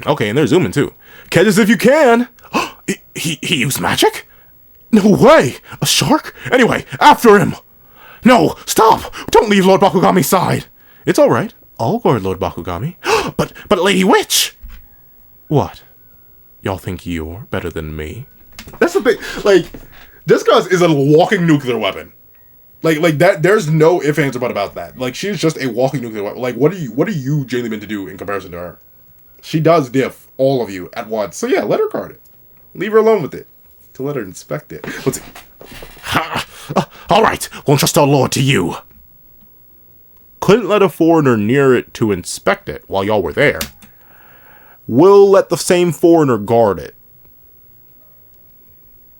[SPEAKER 1] Okay, and they're zooming too. Catch us if you can! he used magic? No way! A shark? Anyway, after him! No, stop! Don't leave Lord Bakugami's side! It's alright. I'll guard Lord Bakugami. but Lady Witch! What? Y'all think you're better than me? That's the thing. Like, this girl is a walking nuclear weapon. Like that. There's no ifs, ands, or buts about that. Like, she's just a walking nuclear weapon. Like, what are you genuinely meant to do in comparison to her? She does diff all of you at once. So yeah, let her guard it. Leave her alone with it. To let her inspect it. Let's see. Alright, we'll entrust our lord to you. Couldn't let a foreigner near it to inspect it while y'all were there. We'll let the same foreigner guard it.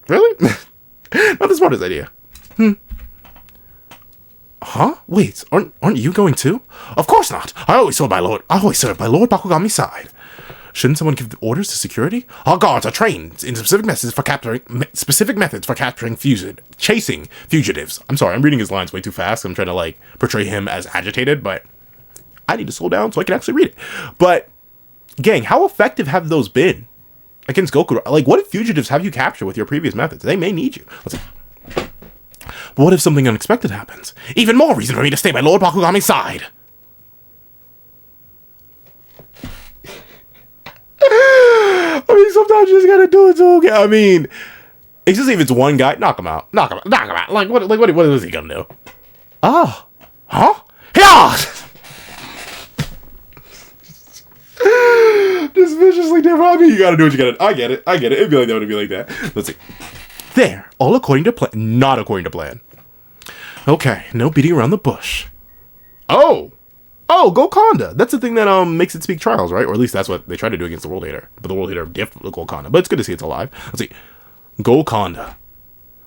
[SPEAKER 1] Really? Not the smartest idea. Huh? Wait, aren't you going too? Of course not. I always serve by Lord Bakugami's side. Shouldn't someone give the orders to security? Our guards are trained in specific methods for capturing chasing fugitives. I'm sorry, I'm reading his lines way too fast. I'm trying to, like, portray him as agitated, but I need to slow down so I can actually read it. But, gang, how effective have those been against Goku? Like, what fugitives have you captured with your previous methods? They may need you. Let's see. But what if something unexpected happens? Even more reason for me to stay by Lord Bakugami's side. I mean, sometimes you just gotta do it to him. I mean, it's just if it's one guy, knock him out. Like, what is he gonna do? Oh. Huh? Yeah! Just viciously different. I mean, you gotta do what you gotta do. I get it. It'd be like that, it'd be like that. Let's see. There. All according to plan. Not according to plan. Okay, no beating around the bush. Oh, Golconda. That's the thing that makes it speak trials, right? Or at least that's what they try to do against the World Hater. But the World Hater diffed with Golconda. But it's good to see it's alive. Let's see. Golconda.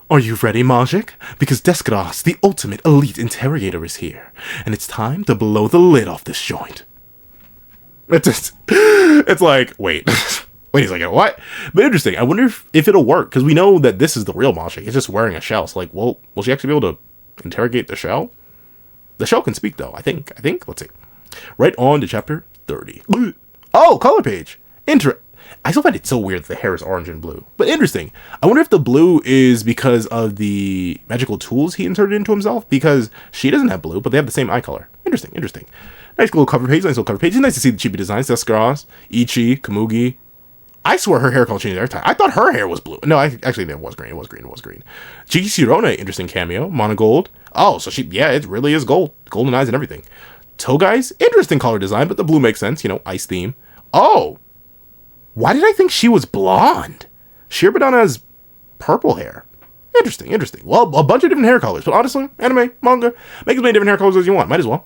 [SPEAKER 1] Are you ready, Majik? Because Descaras, the ultimate elite interrogator, is here. And it's time to blow the lid off this joint. It's like, wait a second, what? But interesting. I wonder if it'll work. Because we know that this is the real Majik. It's just wearing a shell. So like, well, will she actually be able to interrogate the shell? The shell can speak, though, I think. Let's see. Right on to chapter 30. Oh, color page. I still find it so weird that the hair is orange and blue. But interesting. I wonder if the blue is because of the magical tools he inserted into himself. Because she doesn't have blue, but they have the same eye color. Interesting. Nice little cover page. Nice little cover page. It's nice to see the chibi designs. Deskros, Ichi, Kamugi. I swear her hair color changed every time. I thought her hair was blue. No, actually, it was green. It was green. It was green. Chiki Shirone, interesting cameo. Monogold. Oh, so yeah, it really is gold. Golden eyes and everything. Togai's, interesting color design, but the blue makes sense. You know, ice theme. Oh, why did I think she was blonde? Shirbadana has purple hair. Interesting, interesting. Well, a bunch of different hair colors. But honestly, anime, manga, make as many different hair colors as you want. Might as well.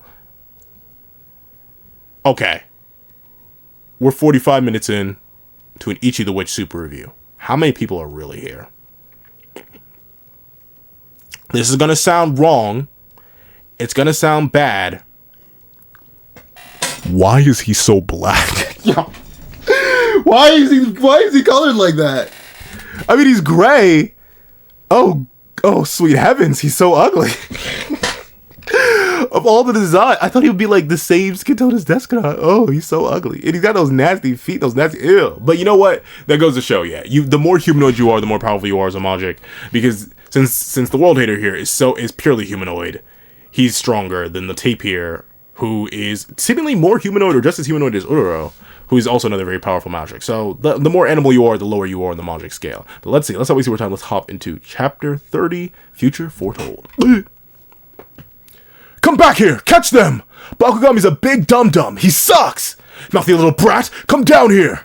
[SPEAKER 1] Okay. We're 45 minutes in to an Ichi the Witch super review. How many people are really here? This is going to sound wrong. It's going to sound bad. Why is he so black? Why is he colored like that? I mean, he's gray. Oh, sweet heavens, he's so ugly. Of all the design, I thought he would be like the same skin tone as Deskra. Oh, he's so ugly. And he's got those nasty feet, those nasty, ew. But you know what? That goes to show, yeah. The more humanoid you are, the more powerful you are as a Magic. Because since the World Hater here is purely humanoid, he's stronger than the Tapir, who is seemingly more humanoid or just as humanoid as Uroro, who is also another very powerful Magic. So the more animal you are, the lower you are in the Magic scale. But let's not waste more time. Let's hop into Chapter 30, Future Foretold. Come back here! Catch them! Bakugami's a big dum-dum. He sucks! Mouthy little brat, come down here!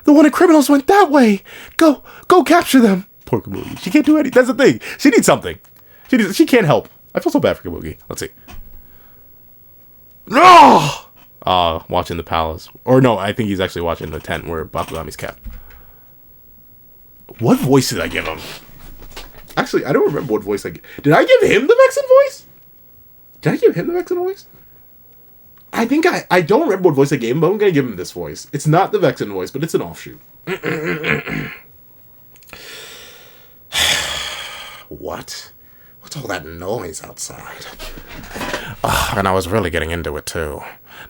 [SPEAKER 1] The wanted criminals went that way! Go capture them! Poor Kamugi. She can't do anything. That's the thing. She needs something. She can't help. I feel so bad for Kamugi. Let's see. No! Watching the palace. Or no, I think he's actually watching the tent where Bakugami's kept. What voice did I give him? Actually, I don't remember what voice I gave. Did I give him the Vexen voice? Did I give him the Vexen voice? I think I don't remember what voice I gave him, but I'm going to give him this voice. It's not the Vexen voice, but it's an offshoot. What? What's all that noise outside? And I was really getting into it, too.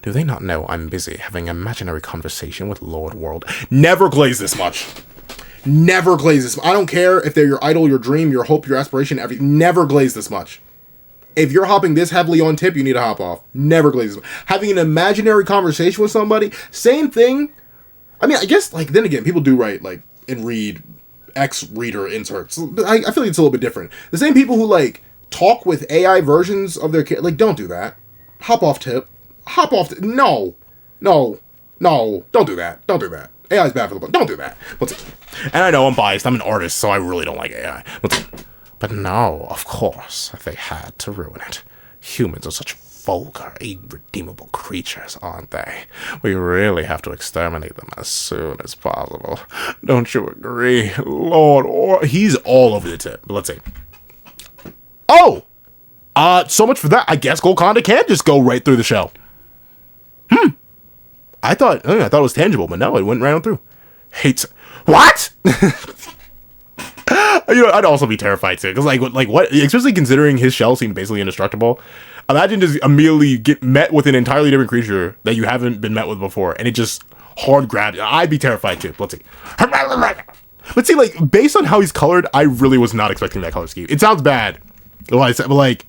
[SPEAKER 1] Do they not know I'm busy having an imaginary conversation with Lord World? Never glaze this much. Never glaze this. I don't care if they're your idol, your dream, your hope, your aspiration, everything. Never glaze this much. If you're hopping this heavily on tip, you need to hop off. Never glaze this much. Having an imaginary conversation with somebody, same thing. I mean, I guess, like, then again, people do write, like, and read X-reader inserts. I feel like it's a little bit different. The same people who, like, talk with AI versions of their like, don't do that. Hop off tip. Hop off. No. Don't do that. Don't do that. AI is bad for the book. Don't do that. Let's see. And I know I'm biased. I'm an artist, so I really don't like AI. Let's see. But no, of course, they had to ruin it. Humans are such vulgar, irredeemable creatures, aren't they? We really have to exterminate them as soon as possible. Don't you agree, Lord? Or he's all over the tip. But let's see. Oh! So much for that. I guess Golconda can just go right through the shell. I thought it was tangible, but no, it went right on through. Hates. What? You know, I'd also be terrified too, because like what? Especially considering his shell seemed basically indestructible. Imagine just immediately get met with an entirely different creature that you haven't been met with before, and it just hard grabs. I'd be terrified too. Let's see. But see, like, based on how he's colored, I really was not expecting that color scheme. It sounds bad, but like,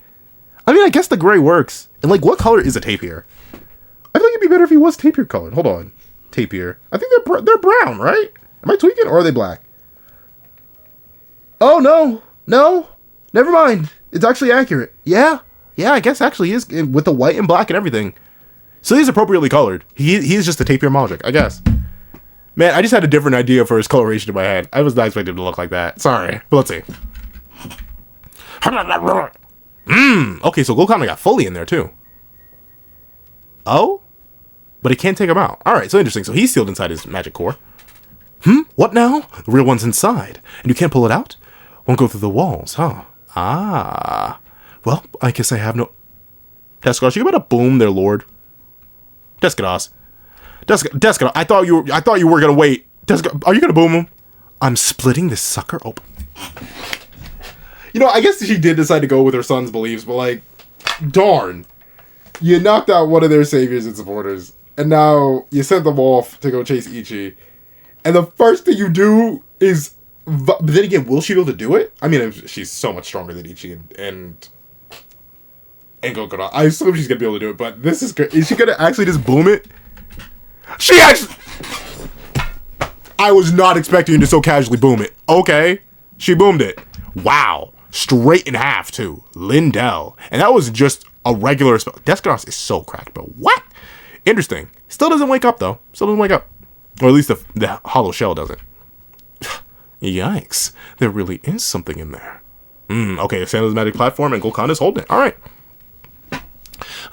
[SPEAKER 1] I mean, I guess the gray works. And like, what color is a tapir? I think it'd be better if he was tapir colored. Hold on, tapir. I think they're brown, right? Am I tweaking, or are they black? Oh no, never mind. It's actually accurate. Yeah, I guess actually he is with the white and black and everything. So he's appropriately colored. He's just a tapir Magic, I guess. Man, I just had a different idea for his coloration in my head. I was not expecting him to look like that. Sorry, but let's see. Okay, so Golconda got fully in there too. Oh, but it can't take him out. All right, so interesting. So he's sealed inside his magic core. What now? The real one's inside, and you can't pull it out? Won't go through the walls, huh? Ah. Well, I guess I have no... Deskros, you about to boom their lord? Deskros, I thought you were gonna wait. Deskros, are you gonna boom him? I'm splitting this sucker open. You know, I guess she did decide to go with her son's beliefs, but like, darn. You knocked out one of their saviors and supporters, and now you sent them off to go chase Ichi. And the first thing you do is... But then again, will she be able to do it? I mean, she's so much stronger than Ichi, and And Kokoro. I assume she's gonna be able to do it, but this is great. Is she gonna actually just boom it? She actually... I was not expecting her to so casually boom it. Okay. She boomed it. Wow. Straight in half, too. Lindell. And that was just a regular spell. Descaros is so cracked, but what? Interesting. Still doesn't wake up, though. Still doesn't wake up. Or at least the hollow shell doesn't. Yikes. There really is something in there. Okay, Santa's magic platform and Golconda's holding it. Alright.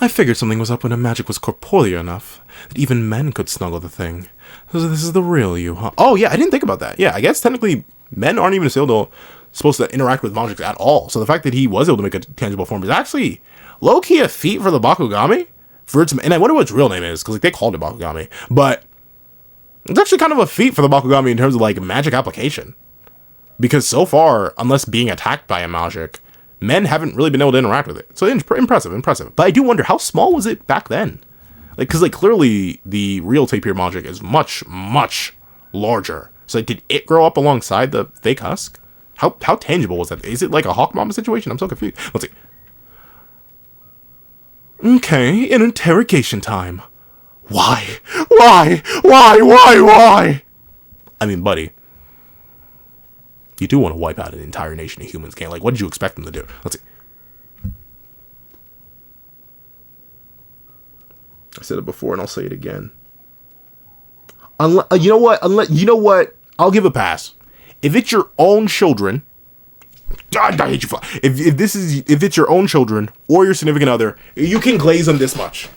[SPEAKER 1] I figured something was up when the magic was corporeal enough that even men could snuggle the thing. So this is the real you, huh? Oh, yeah, I didn't think about that. Yeah, I guess technically men aren't even supposed to interact with magic at all. So the fact that he was able to make a tangible form is actually low-key a feat for the Bakugami. And I wonder what its real name is, because like, they called it Bakugami. But it's actually kind of a feat for the Bakugami in terms of like magic application. Because so far, unless being attacked by a magic, men haven't really been able to interact with it. So impressive. But I do wonder, how small was it back then? Like, because like clearly the real tapir magic is much, much larger. So like, did it grow up alongside the fake husk? How tangible was that? Is it like a Hawk Mama situation? I'm so confused. Let's see. Okay, in interrogation time. Why? I mean, buddy, you do want to wipe out an entire nation of humans, can't? Like, what did you expect them to do? Let's see. I said it before, and I'll say it again. You know what? I'll give a pass. If it's your own children, I hate you. If it's your own children or your significant other, you can glaze them this much.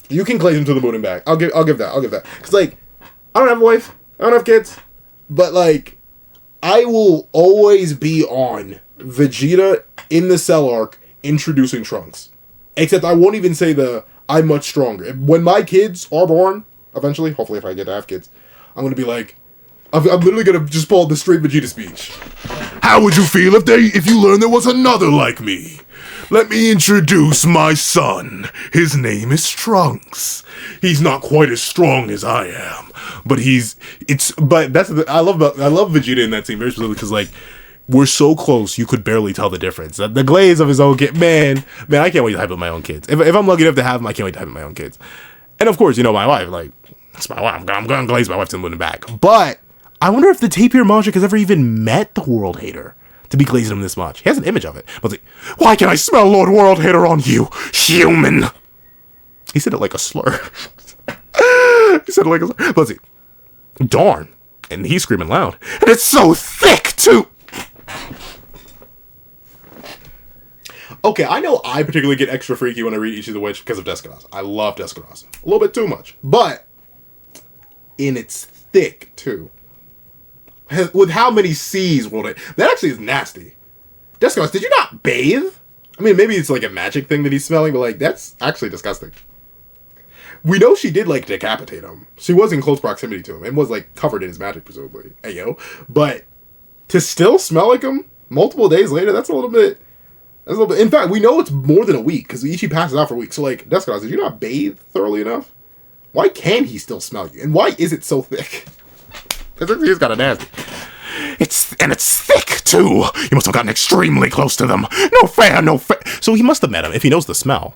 [SPEAKER 1] You can glaze them to the moon and back. I'll give that. Because like, I don't have a wife, I don't have kids, but like, I will always be on Vegeta in the Cell arc introducing Trunks. Except I won't even say I'm much stronger. When my kids are born, eventually, hopefully if I get to have kids, I'm going to be like, I'm literally going to just pull the straight Vegeta speech. How would you feel if you learned there was another like me? Let me introduce my son. His name is Trunks. He's not quite as strong as I am, but I love Vegeta in that scene very specifically because like, we're so close, you could barely tell the difference. The glaze of his own kid, man, I can't wait to hype with my own kids. If I'm lucky enough to have them, I can't wait to hype with my own kids. And of course, my wife, like, it's my wife. I'm going to glaze my wife to the moon and back. But I wonder if the tapir magic has ever even met the World Hater to be glazing him this much. He has an image of it. But like, why can I smell Lord World Hater on you, human? He said it like a slur. But let's see. Darn. And he's screaming loud. And it's so thick, too. Okay, I know I particularly get extra freaky when I read Ichi the Witch because of Descaros. I love Descaros. A little bit too much. But in its thick, too. With how many C's will it... That actually is nasty. Descaros, did you not bathe? I mean, maybe it's like a magic thing that he's smelling, but like, that's actually disgusting. We know she did like decapitate him. She was in close proximity to him and was like covered in his magic, presumably. Ayo. But to still smell like him multiple days later, that's a little bit... In fact, we know it's more than a week because Ichi passes out for a week. So, like, Descaros, did you not bathe thoroughly enough? Why can he still smell you? And why is it so thick? He's kind of nasty. It's thick, too. You must have gotten extremely close to them. No fair. So he must have met him if he knows the smell.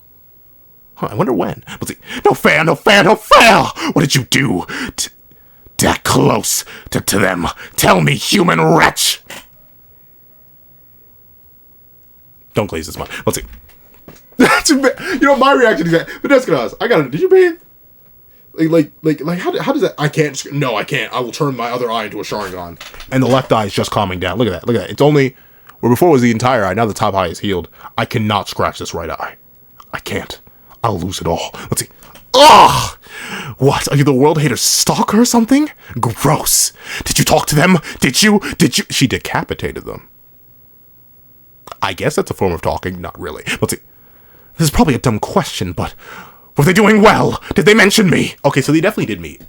[SPEAKER 1] Huh, I wonder when. Let's see. No fair. What did you do? That close to them. Tell me, human wretch. Don't glaze this much. Let's see. My reaction is that. But Descaros, I got it. Did you bathe? Like, how does that? I can't. No, I can't. I will turn my other eye into a Sharingan. And the left eye is just calming down. Look at that. It's only, where before it was the entire eye, now the top eye is healed. I cannot scratch this right eye. I can't. I'll lose it all. Let's see. Ugh! What? Are you the World Hater's stalker or something? Gross. Did you talk to them? Did you? She decapitated them. I guess that's a form of talking. Not really. Let's see. This is probably a dumb question, but were they doing well? Did they mention me? Okay, so they definitely did meet.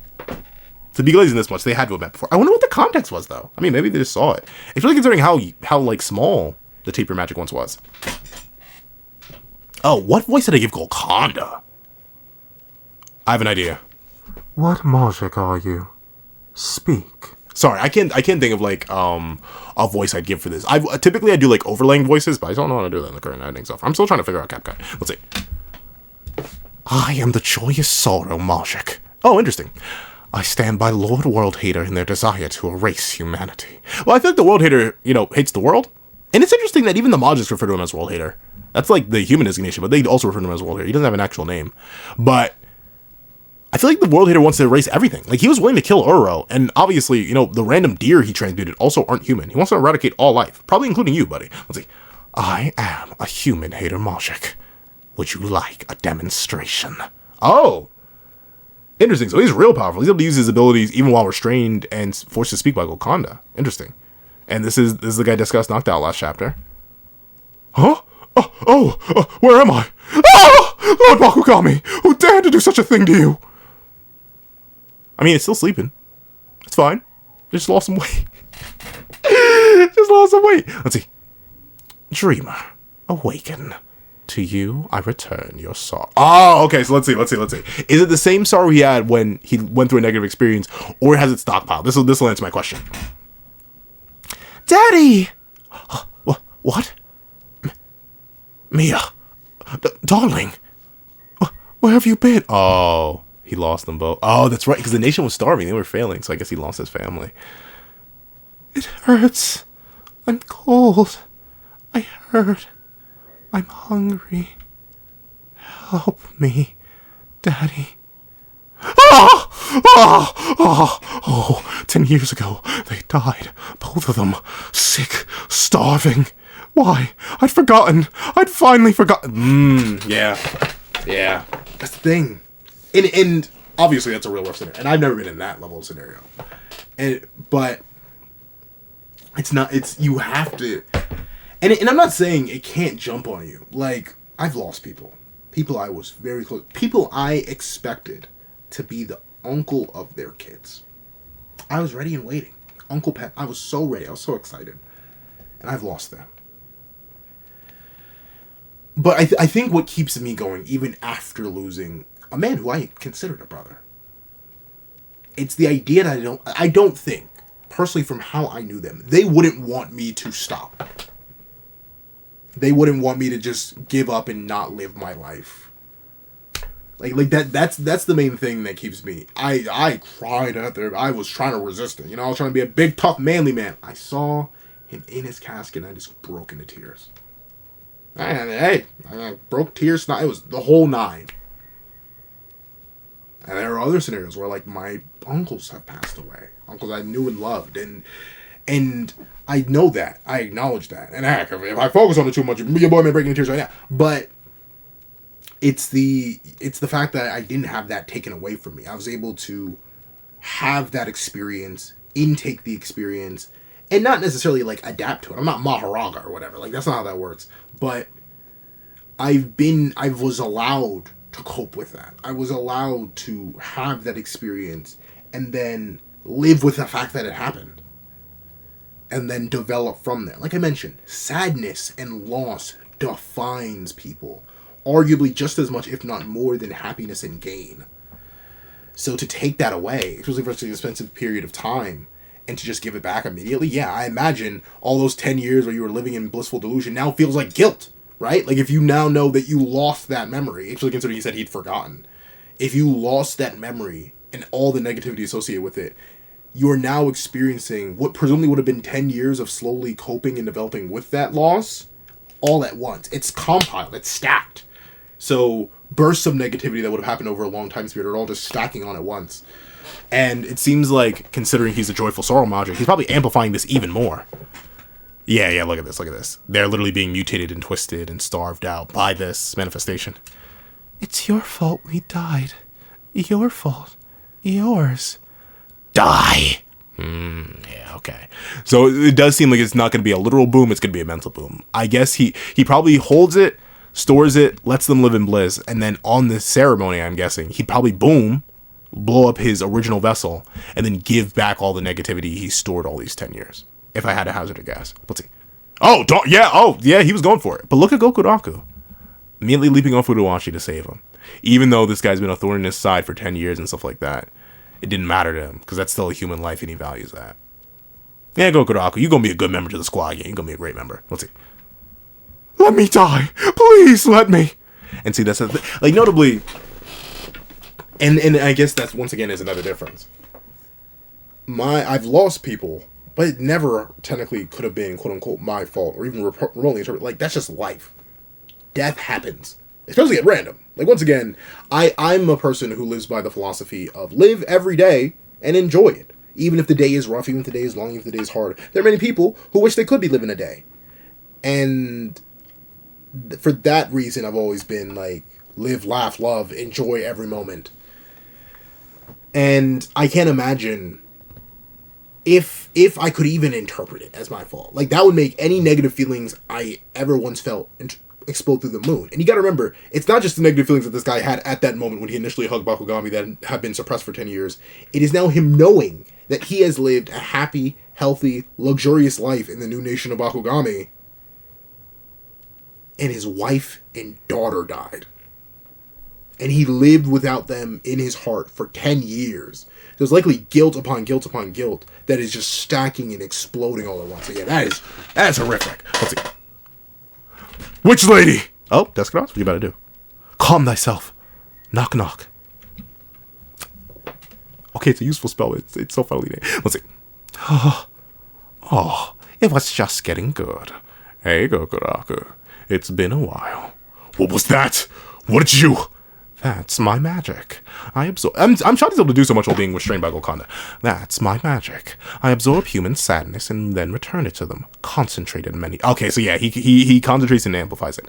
[SPEAKER 1] To be glazing this much, they had to have met before. I wonder what the context was, though. I mean, maybe they just saw it. Especially considering how like, small the tapir magic once was. Oh, what voice did I give Golconda? I have an idea. What magic are you? Speak. Sorry, I can't think of like a voice I'd give for this. I typically do like overlaying voices, but I don't know how to do that in the current editing stuff. I'm still trying to figure out CapCut. Let's see. I am the joyous sorrow Majik. Oh, interesting. I stand by Lord World Hater in their desire to erase humanity. Well, I think the World Hater, hates the world. And it's interesting that even the Majiks refer to him as World Hater. That's like the human designation, but they also refer to him as World Hater. He doesn't have an actual name. But I feel like the World Hater wants to erase everything. Like, he was willing to kill Uro, and obviously, the random deer he transmuted also aren't human. He wants to eradicate all life, probably including you, buddy. Let's see. I am a human hater Majik. Would you like a demonstration? Oh! Interesting. So he's real powerful. He's able to use his abilities even while restrained and forced to speak by Golconda. Interesting. And this is the guy Discuss knocked out last chapter. Huh? Where am I? Ah! Lord Bakugami! Who dared to do such a thing to you? I mean, it's still sleeping. It's fine. Just lost some weight. Let's see. Dreamer, awaken. To you, I return your sorrow. Oh, okay. So let's see. Is it the same sorrow he had when he went through a negative experience, or has it stockpiled? This will answer my question. Daddy! What? Mia. Darling. Where have you been? Oh, he lost them both. Oh, that's right, because the nation was starving. They were failing, so I guess he lost his family. It hurts. I'm cold. I hurt. I'm hungry. Help me, Daddy. 10 years ago, they died. Both of them. Sick. Starving. Why? I'd forgotten. I'd finally forgotten. Yeah. That's the thing. And obviously that's a real rough scenario. And I've never been in that level of scenario. But it's not, you have to... And I'm not saying it can't jump on you. Like, I've lost people. People I was very close... People I expected to be the uncle of their kids. I was ready and waiting. Uncle Pat, I was so ready. I was so excited. And I've lost them. But I think what keeps me going, even after losing a man who I considered a brother, it's the idea that I don't think, personally from how I knew them, they wouldn't want me to stop. They wouldn't want me to just give up and not live my life. Like that's the main thing that keeps me. I cried out there. I was trying to resist it. I was trying to be a big, tough, manly man. I saw him in his casket and I just broke into tears. I broke tears. It was the whole 9. And there are other scenarios where, like, my uncles have passed away. Uncles I knew and loved. And I know that. I acknowledge that. And heck, if I focus on it too much, your boy may break into tears right now. But it's the fact that I didn't have that taken away from me. I was able to have that experience, intake the experience, and not necessarily, like, adapt to it. I'm not Maharaga or whatever. Like, that's not how that works. But I was allowed to cope with that. I was allowed to have that experience and then live with the fact that it happened. And then develop from there. Like I mentioned, sadness and loss defines people. Arguably just as much, if not more, than happiness and gain. So to take that away, especially for such an expensive period of time, and to just give it back immediately, yeah, I imagine all those 10 years where you were living in blissful delusion now feels like guilt, right? Like if you now know that you lost that memory, especially considering he said he'd forgotten. If you lost that memory and all the negativity associated with it, you are now experiencing what presumably would have been 10 years of slowly coping and developing with that loss all at once. It's compiled. It's stacked. So bursts of negativity that would have happened over a long time period are all just stacking on at once. And it seems like, considering he's a joyful sorrow Majik, he's probably amplifying this even more. Yeah, look at this. They're literally being mutated and twisted and starved out by this manifestation. It's your fault we died. Your fault. Yours. Die! Yeah, okay. So it does seem like it's not going to be a literal boom, it's going to be a mental boom. I guess he probably holds it, stores it, lets them live in bliss, and then on this ceremony, I'm guessing, he'd probably blow up his original vessel, and then give back all the negativity he stored all these 10 years. If I had to hazard a guess. Let's see. Yeah, he was going for it. But look at Gokuraku. Immediately leaping on Furuwashi to save him. Even though this guy's been a thorn in his side for 10 years and stuff like that. it didn't matter to him because that's still a human life and he values that. Yeah, Gokuraku, you're gonna be a good member to the squad. Yeah, you're gonna be a great member. Let's see. Let me die, please let me. And see, that's like notably, and I guess that's once again is another difference. I've lost people, but it never technically could have been quote unquote my fault or even remotely interpreted. Like that's just life. Death happens, especially at random. Like once again, I'm a person who lives by the philosophy of live every day and enjoy it. Even if the day is rough, even if the day is long, even if the day is hard. There are many people who wish they could be living a day. And for that reason, I've always been like, live, laugh, love, enjoy every moment. And I can't imagine if I could even interpret it as my fault. Like, that would make any negative feelings I ever once felt explode through the moon. And you gotta remember, it's not just the negative feelings that this guy had at that moment when he initially hugged Bakugami that have been suppressed for 10 years. It is now him knowing that he has lived a happy, healthy, luxurious life in the new nation of Bakugami, and his wife and daughter died. And he lived without them in his heart for 10 years. There's likely guilt upon guilt upon guilt that is just stacking and exploding all at once. So yeah, that is horrific. Let's see. Witch lady! Oh, Descanots, what you about to do? Calm thyself. Knock knock. Okay, it's a useful spell. It's so funny. Let's see. Oh, it was just getting good. Hey, Gokuraku. It's been a while. What was that? What did you... That's my magic. I'm shocked he's able to do so much while being restrained by Golconda. That's my magic. I absorb human sadness and then return it to them. Concentrated many... Okay, so yeah, he concentrates and amplifies it.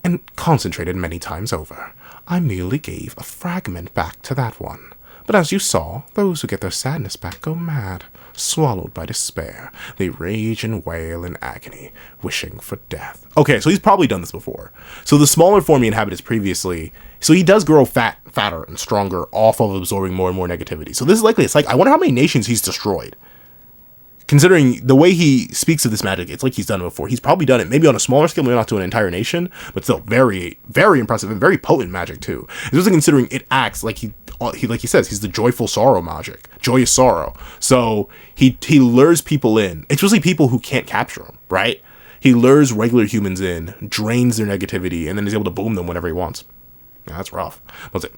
[SPEAKER 1] And concentrated many times over. I merely gave a fragment back to that one. But as you saw, those who get their sadness back go mad. Swallowed by despair, they rage and wail in agony, wishing for death. Okay, so he's probably done this before. So the smaller form he inhabited previously, so he does grow fatter and stronger off of absorbing more and more negativity. So this is likely, it's like, I wonder how many nations he's destroyed. Considering the way he speaks of this magic, it's like he's done it before. He's probably done it, maybe on a smaller scale, maybe not to an entire nation, but still very, very impressive and very potent magic too. Especially considering it acts like he like he says, he's the joyful sorrow magic, joyous sorrow. So he lures people in, especially people who can't capture him, right? He lures regular humans in, drains their negativity, and then is able to boom them whenever he wants. Yeah, that's rough. What's it?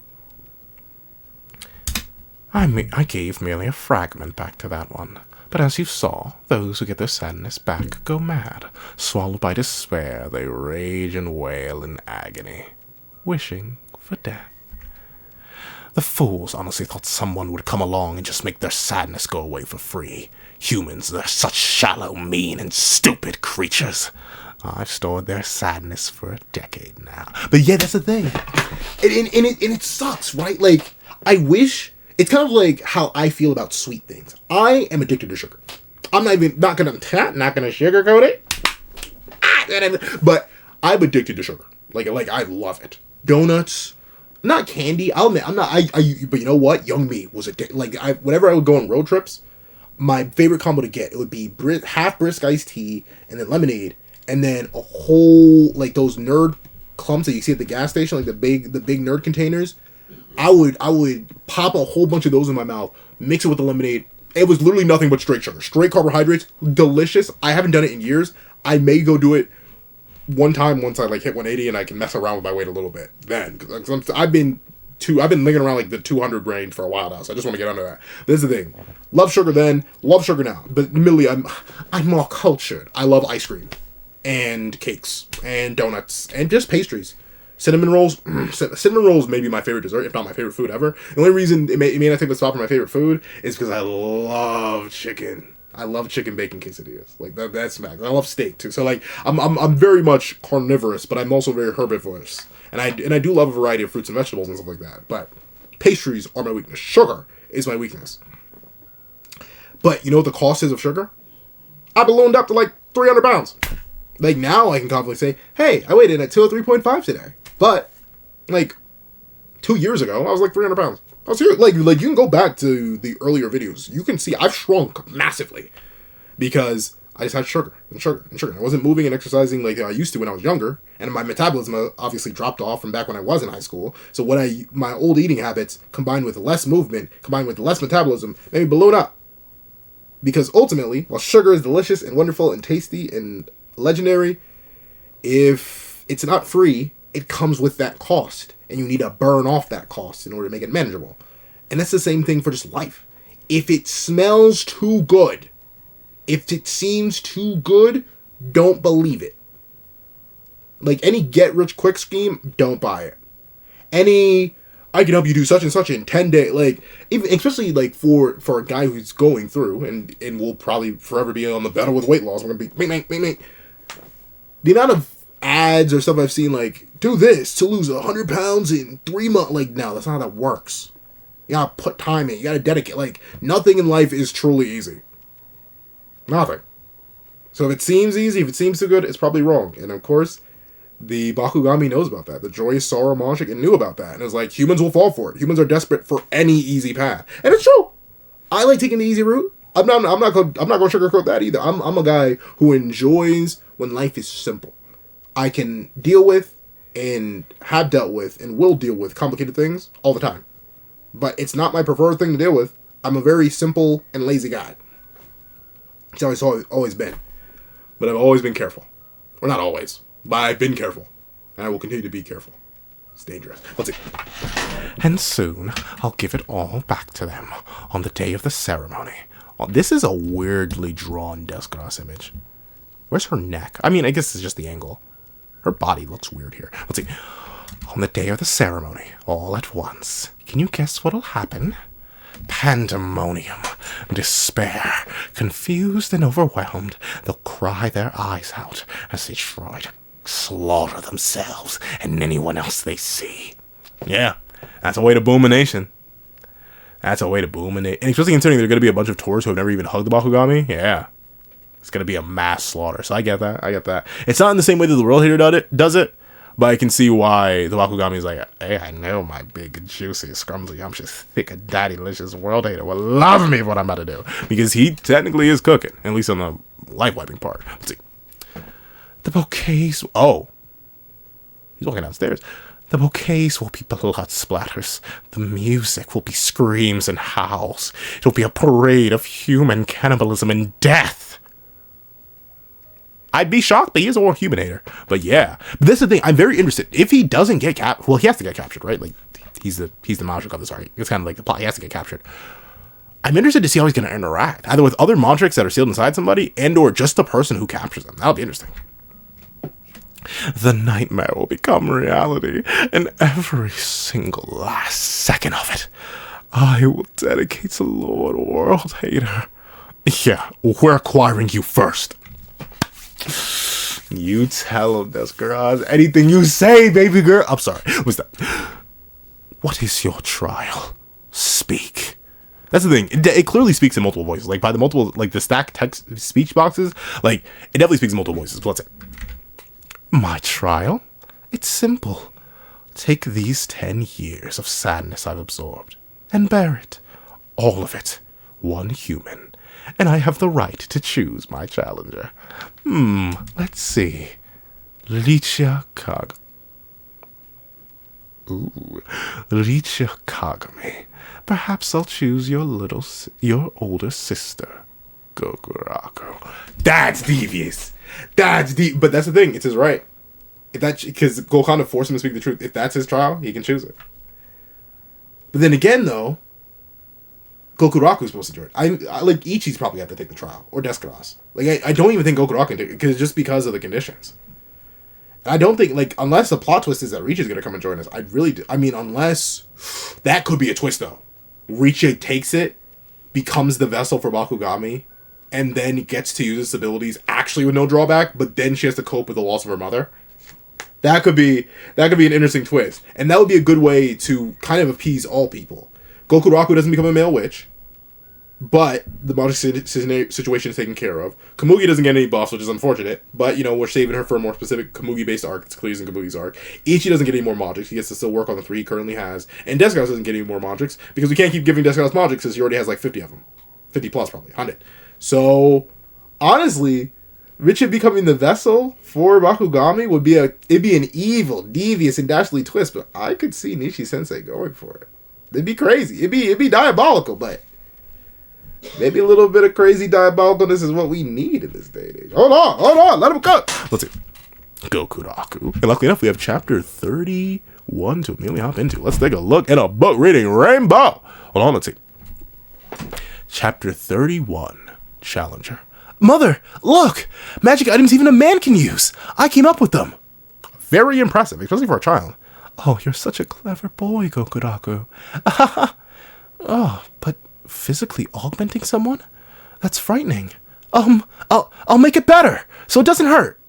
[SPEAKER 1] I gave merely a fragment back to that one. But as you saw, those who get their sadness back go mad. Swallowed by despair, they rage and wail in agony, wishing for death. The fools honestly thought someone would come along and just make their sadness go away for free. Humans, they're such shallow, mean, and stupid creatures. I've stored their sadness for a decade now. But yeah, that's the thing. And it sucks, right? Like, I wish... It's kind of like how I feel about sweet things. I am addicted to sugar. I'm not gonna sugarcoat it. But I'm addicted to sugar. Like I love it. Donuts, not candy. I'll admit, I'm not. But you know what? Young me was addicted. Like whenever I would go on road trips, my favorite combo to get, it would be half brisk iced tea and then lemonade, and then a whole like those nerd clumps that you see at the gas station, like the big nerd containers. I would pop a whole bunch of those in my mouth, mix it with the lemonade. It was literally nothing but straight sugar, straight carbohydrates, delicious. I haven't done it in years. I may go do it one time once I like hit 180 and I can mess around with my weight a little bit. Then, because I've been linking around like the 200 range for a while now, so I just want to get under that. This is the thing. Love sugar then, love sugar now. But admittedly, I'm more cultured. I love ice cream and cakes and donuts and just pastries. Cinnamon rolls. Cinnamon rolls may be my favorite dessert, if not my favorite food ever. The only reason it may not take the spot for my favorite food is because I love chicken. I love chicken bacon quesadillas. Like that's smacks. I love steak too. So like I'm very much carnivorous, but I'm also very herbivorous. And I do love a variety of fruits and vegetables and stuff like that. But pastries are my weakness. Sugar is my weakness. But you know what the cost is of sugar? I ballooned up to like 300 pounds. Like now I can confidently say, hey, I weighed in at 203.5 today. But, like, 2 years ago, I was like 300 pounds. I was here. Like you can go back to the earlier videos. You can see I've shrunk massively. Because I just had sugar and sugar and sugar. I wasn't moving and exercising like I used to when I was younger, and my metabolism obviously dropped off from back when I was in high school. So my old eating habits combined with less movement, combined with less metabolism, made me balloon up. Because ultimately, while sugar is delicious and wonderful and tasty and legendary, if it's not free, it comes with that cost, and you need to burn off that cost in order to make it manageable. And that's the same thing for just life. If it smells too good, if it seems too good, don't believe it. Like any get-rich-quick scheme, don't buy it. Any, I can help you do such and such in 10 days, like, even, especially like for a guy who's going through, and will probably forever be on the battle with weight loss, we're going to be, make. The amount of ads or stuff I've seen, like, do this to lose 100 pounds in 3 months, like, no, that's not how that works. You gotta put time in, you gotta dedicate, like, nothing in life is truly easy. Nothing. So if it seems easy, if it seems too good, it's probably wrong. And of course, the Bakugami knows about that. The Joyous Sorrow Monarch knew about that. And it's like, humans will fall for it. Humans are desperate for any easy path. And it's true. I like taking the easy route. I'm not going to sugarcoat that either. I'm a guy who enjoys when life is simple. I can deal with and have dealt with and will deal with complicated things all the time. But it's not my preferred thing to deal with. I'm a very simple and lazy guy. It's always been. But I've always been careful. Well, not always. But I've been careful. And I will continue to be careful. It's dangerous. Let's see.
[SPEAKER 2] And soon, I'll give it all back to them on the day of the ceremony. Oh, this is a weirdly drawn Desgrass image. Where's her neck? I mean, I guess it's just the angle. Her body looks weird here. Let's see. On the day of the ceremony, all at once. Can you guess what'll happen? Pandemonium, despair, confused and overwhelmed, they'll cry their eyes out as they try to slaughter themselves and anyone else they see. Yeah, that's a way to boom a nation. That's a way to boom a nation. And especially considering there are going to be a bunch of tourists who have never even hugged the Bakugami. Yeah, it's going to be a mass slaughter. So I get that. It's not in the same way that the World Hater does it. But I can see why the Bakugami is like, hey, I know my big, juicy, scrumbly, umptious, thick, daddylicious World Hater will love me for what I'm about to do. Because he technically is cooking, at least on the life-wiping part. Let's see. The bouquets... Oh. He's walking downstairs. The bouquets will be blood splatters. The music will be screams and howls. It'll be a parade of human cannibalism and death. I'd be shocked, but he is a war human-hater. But yeah. But this is the thing. I'm very interested. If he doesn't get captured... Well, he has to get captured, right? Like, he's the Monarch of this arc. It's kind of like the plot. He has to get captured. I'm interested to see how he's going to interact. Either with other Monarchs that are sealed inside somebody, and or just the person who captures them. That'll be interesting. The nightmare will become reality. And every single last second of it, I will dedicate to Lord World Hater. Yeah, we're acquiring you first. You tell him, Desgrass. Anything you say, baby girl. I'm sorry. What's that? What is your trial? Speak. That's the thing. It clearly speaks in multiple voices. Like, by the multiple, like, the stacked text speech boxes, like, it definitely speaks in multiple voices. But let's say, my trial? It's simple. Take these 10 years of sadness I've absorbed and bear it. All of it. One human. And I have the right to choose my challenger. Let's see. Licha Kagami. Ooh, Licha Kagami. Perhaps I'll choose your older sister, Gokuraku.
[SPEAKER 1] That's devious. But that's the thing. It's his right. Because Gokhan forced him to speak the truth. If that's his trial, he can choose it. But then again, though, Gokuraku's supposed to join. I like Ichi's probably have to take the trial, or Desgrass. Like I don't even think Gokuraku can take it just because of the conditions. And I don't think unless the plot twist is that Ichi's gonna come and join us. Unless that could be a twist though. Ichi takes it, becomes the vessel for Bakugami, and then gets to use its abilities actually with no drawback. But then she has to cope with the loss of her mother. That could be an interesting twist, and that would be a good way to kind of appease all people. Gokuraku doesn't become a male witch, but the magic situation is taken care of. Komugi doesn't get any buffs, which is unfortunate, but, we're saving her for a more specific Komugi-based arc. It's clear in Komugi's arc. Ichi doesn't get any more magics. He gets to still work on the 3 he currently has. And Desgrass doesn't get any more magics, because we can't keep giving Desgrass magics, because he already has 50 of them. 50 plus, probably. 100. So, honestly, Richard becoming the vessel for Bakugami it'd be an evil, devious, and dastardly twist, but I could see Nishi Sensei going for it. It'd be crazy. It'd be diabolical, but maybe a little bit of crazy diabolicalness is what we need in this day and age. Hold on, let him go. Let's see. Gokuraku. And luckily enough, we have chapter 31 to immediately hop into. Let's take a look at a book reading rainbow. Hold on, let's see. Chapter 31, Challenger. Mother, look! Magic items even a man can use. I came up with them. Very impressive, especially for a child. Oh, you're such a clever boy, Gokuraku. Oh, but physically augmenting someone? That's frightening. I'll make it better, so it doesn't hurt.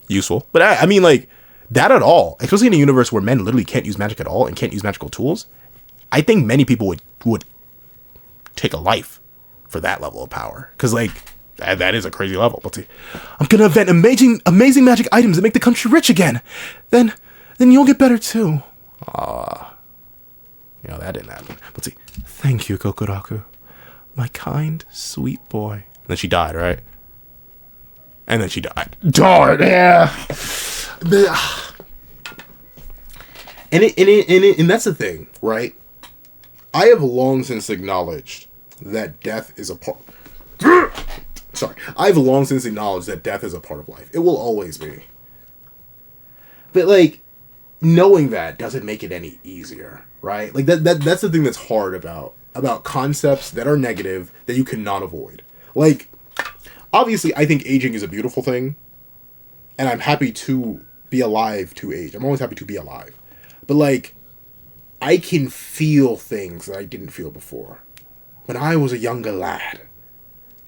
[SPEAKER 1] Useful. But I mean, like, that at all, especially in a universe where men literally can't use magic at all and can't use magical tools, I think many people would take a life for that level of power. Because, like, that is a crazy level. Let's see. I'm gonna invent amazing magic items that make the country rich again. Then you'll get better too. That didn't happen. Let's see. Thank you, Gokuraku. My kind, sweet boy. And then she died, right? And then she died. Darn, yeah. And that's the thing, right? I have long since acknowledged that death is a part. Sorry, I've long since acknowledged that death is a part of life. It will always be. But like, knowing that doesn't make it any easier, right? Like that's the thing that's hard about concepts that are negative that you cannot avoid. Like, obviously, I think aging is a beautiful thing, and I'm happy to be alive to age. I'm always happy to be alive. But like, I can feel things that I didn't feel before. When I was a younger lad.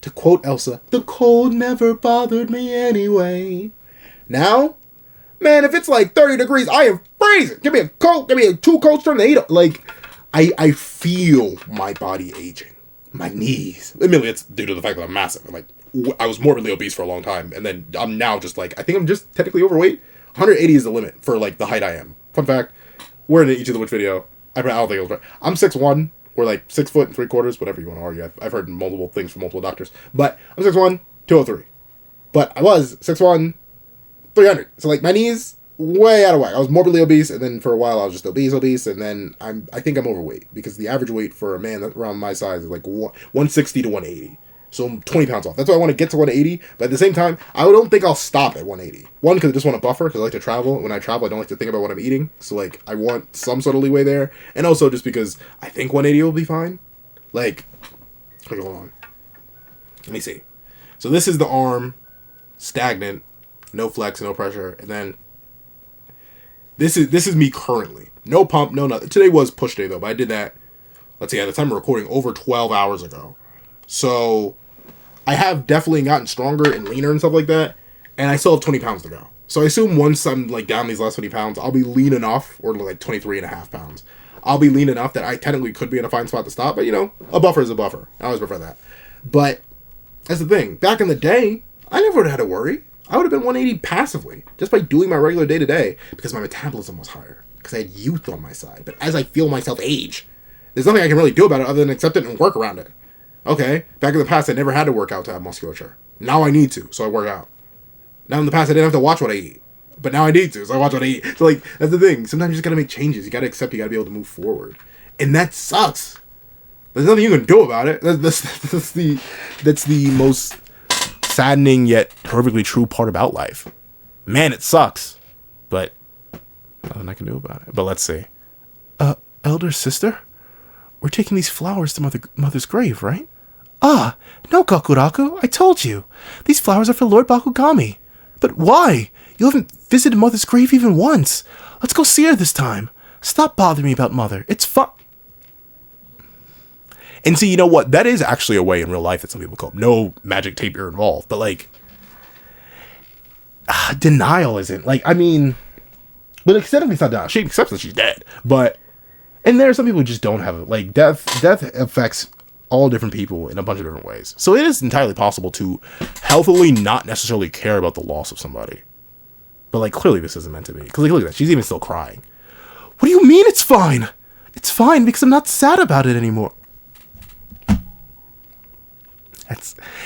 [SPEAKER 1] To quote Elsa, the cold never bothered me anyway. Now, man, if it's like 30 degrees, I am freezing. Give me a coat, give me a 2 coats tornado. Like, I feel my body aging. My knees. Admittedly, it's due to the fact that I'm massive. And like, I was morbidly obese for a long time. And then I'm now just like, I think I'm just technically overweight. 180 is the limit for like the height I am. Fun fact, we're in an Ichi the Witch video. I don't think it was right. I'm 6'1", or like 6 foot and 3/4, whatever you want to argue. I've heard multiple things from multiple doctors. But I'm 6'1", 203. But I was 6'1", 300. So like my knees, way out of whack. I was morbidly obese, and then for a while I was just obese, and then I think I'm overweight. Because the average weight for a man around my size is like 160 to 180. So I'm 20 pounds off. That's why I want to get to 180. But at the same time, I don't think I'll stop at 180. One, because I just want to buffer, because I like to travel. When I travel, I don't like to think about what I'm eating. So, like, I want some sort of leeway there. And also just because I think 180 will be fine. Like, hold on. Let me see. So this is the arm. Stagnant. No flex, no pressure. And then this is me currently. No pump, no nothing. Today was push day, though. But I did that, let's see, at the time of recording, over 12 hours ago. So I have definitely gotten stronger and leaner and stuff like that, and I still have 20 pounds to go. So I assume once I'm like down these last 20 pounds, I'll be lean enough, or like 23.5 pounds. I'll be lean enough that I technically could be in a fine spot to stop, but you know, a buffer is a buffer. I always prefer that. But that's the thing. Back in the day, I never would have had to worry. I would have been 180 passively, just by doing my regular day-to-day, because my metabolism was higher, because I had youth on my side. But as I feel myself age, there's nothing I can really do about it other than accept it and work around it. Okay, back in the past, I never had to work out to have musculature. Now I need to, so I work out. Now in the past, I didn't have to watch what I eat. But now I need to, so I watch what I eat. So, like, that's the thing. Sometimes you just gotta make changes. You gotta accept, you gotta be able to move forward. And that sucks. There's nothing you can do about it. That's the most saddening yet perfectly true part about life. Man, it sucks. But nothing I can do about it. But let's see. Elder sister? We're taking these flowers to Mother's grave, right? Ah, no, Gokuraku, I told you. These flowers are for Lord Bakugami. But why? You haven't visited Mother's grave even once. Let's go see her this time. Stop bothering me about Mother. It's fun. And see, you know what? That is actually a way in real life that some people cope. No magic tape are involved. But, like, denial isn't. Like, I mean, but extending it's not denial. She accepts that she's dead. But, and there are some people who just don't have it. Like, death affects all different people in a bunch of different ways. So it is entirely possible to healthily not necessarily care about the loss of somebody. But, like, clearly this isn't meant to be. Because, like, look at that. She's even still crying. What do you mean it's fine? It's fine because I'm not sad about it anymore.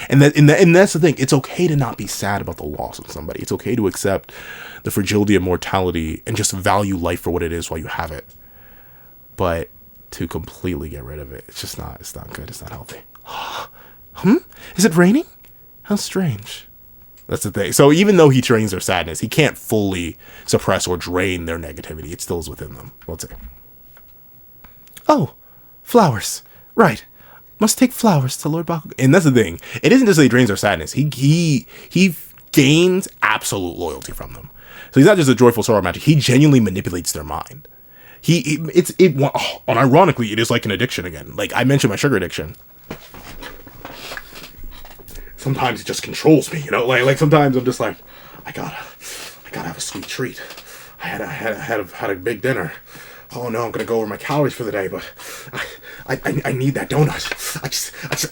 [SPEAKER 2] And that's the thing. It's okay to not be sad about the loss of somebody. It's okay to accept the fragility of mortality and just value life for what it is while you have it. But to completely get rid of it, it's not good. It's not healthy. Is it raining? How strange. That's the thing. So even though he drains their sadness, he can't fully suppress or drain their negativity. It still is within them. Let's see. Oh, flowers. Right. Must take flowers to Lord Bakugami. And that's the thing. It isn't just that he drains their sadness. He gains absolute loyalty from them. So he's not just a joyful sorrow magic. He genuinely manipulates their mind. Ironically, it is like an addiction again. Like I mentioned my sugar addiction. Sometimes it just controls me, you know. Like sometimes I'm just like, I gotta have a sweet treat. I had a big dinner. Oh no, I'm gonna go over my calories for the day, but I need that donut.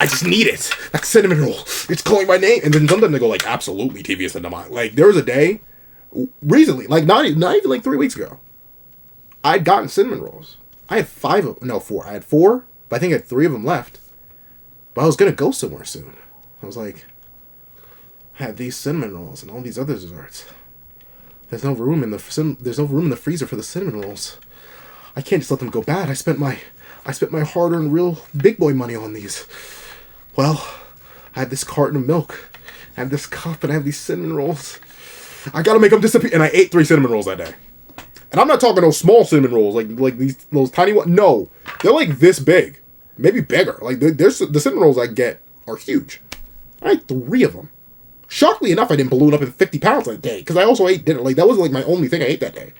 [SPEAKER 2] I just need it. That cinnamon roll. It's calling my name. And then sometimes I go like absolutely devious into mine. Like there was a day recently, like not even like 3 weeks ago, I'd gotten cinnamon rolls. I had 4. I had 4, but I think I had 3 of them left. But I was gonna go somewhere soon. I was like, I have these cinnamon rolls and all these other desserts. There's no room in the freezer for the cinnamon rolls. I can't just let them go bad. I spent my hard-earned real big boy money on these. Well, I have this carton of milk. I have this cup and I have these cinnamon rolls. I gotta make them disappear. And I ate 3 cinnamon rolls that day. And I'm not talking those small cinnamon rolls, like those tiny ones. No, they're like this big, maybe bigger. Like there's the cinnamon rolls I get are huge. I had 3 of them. Shockingly enough, I didn't balloon up in 50 pounds that day because I also ate dinner. Like that wasn't like my only thing I ate that day.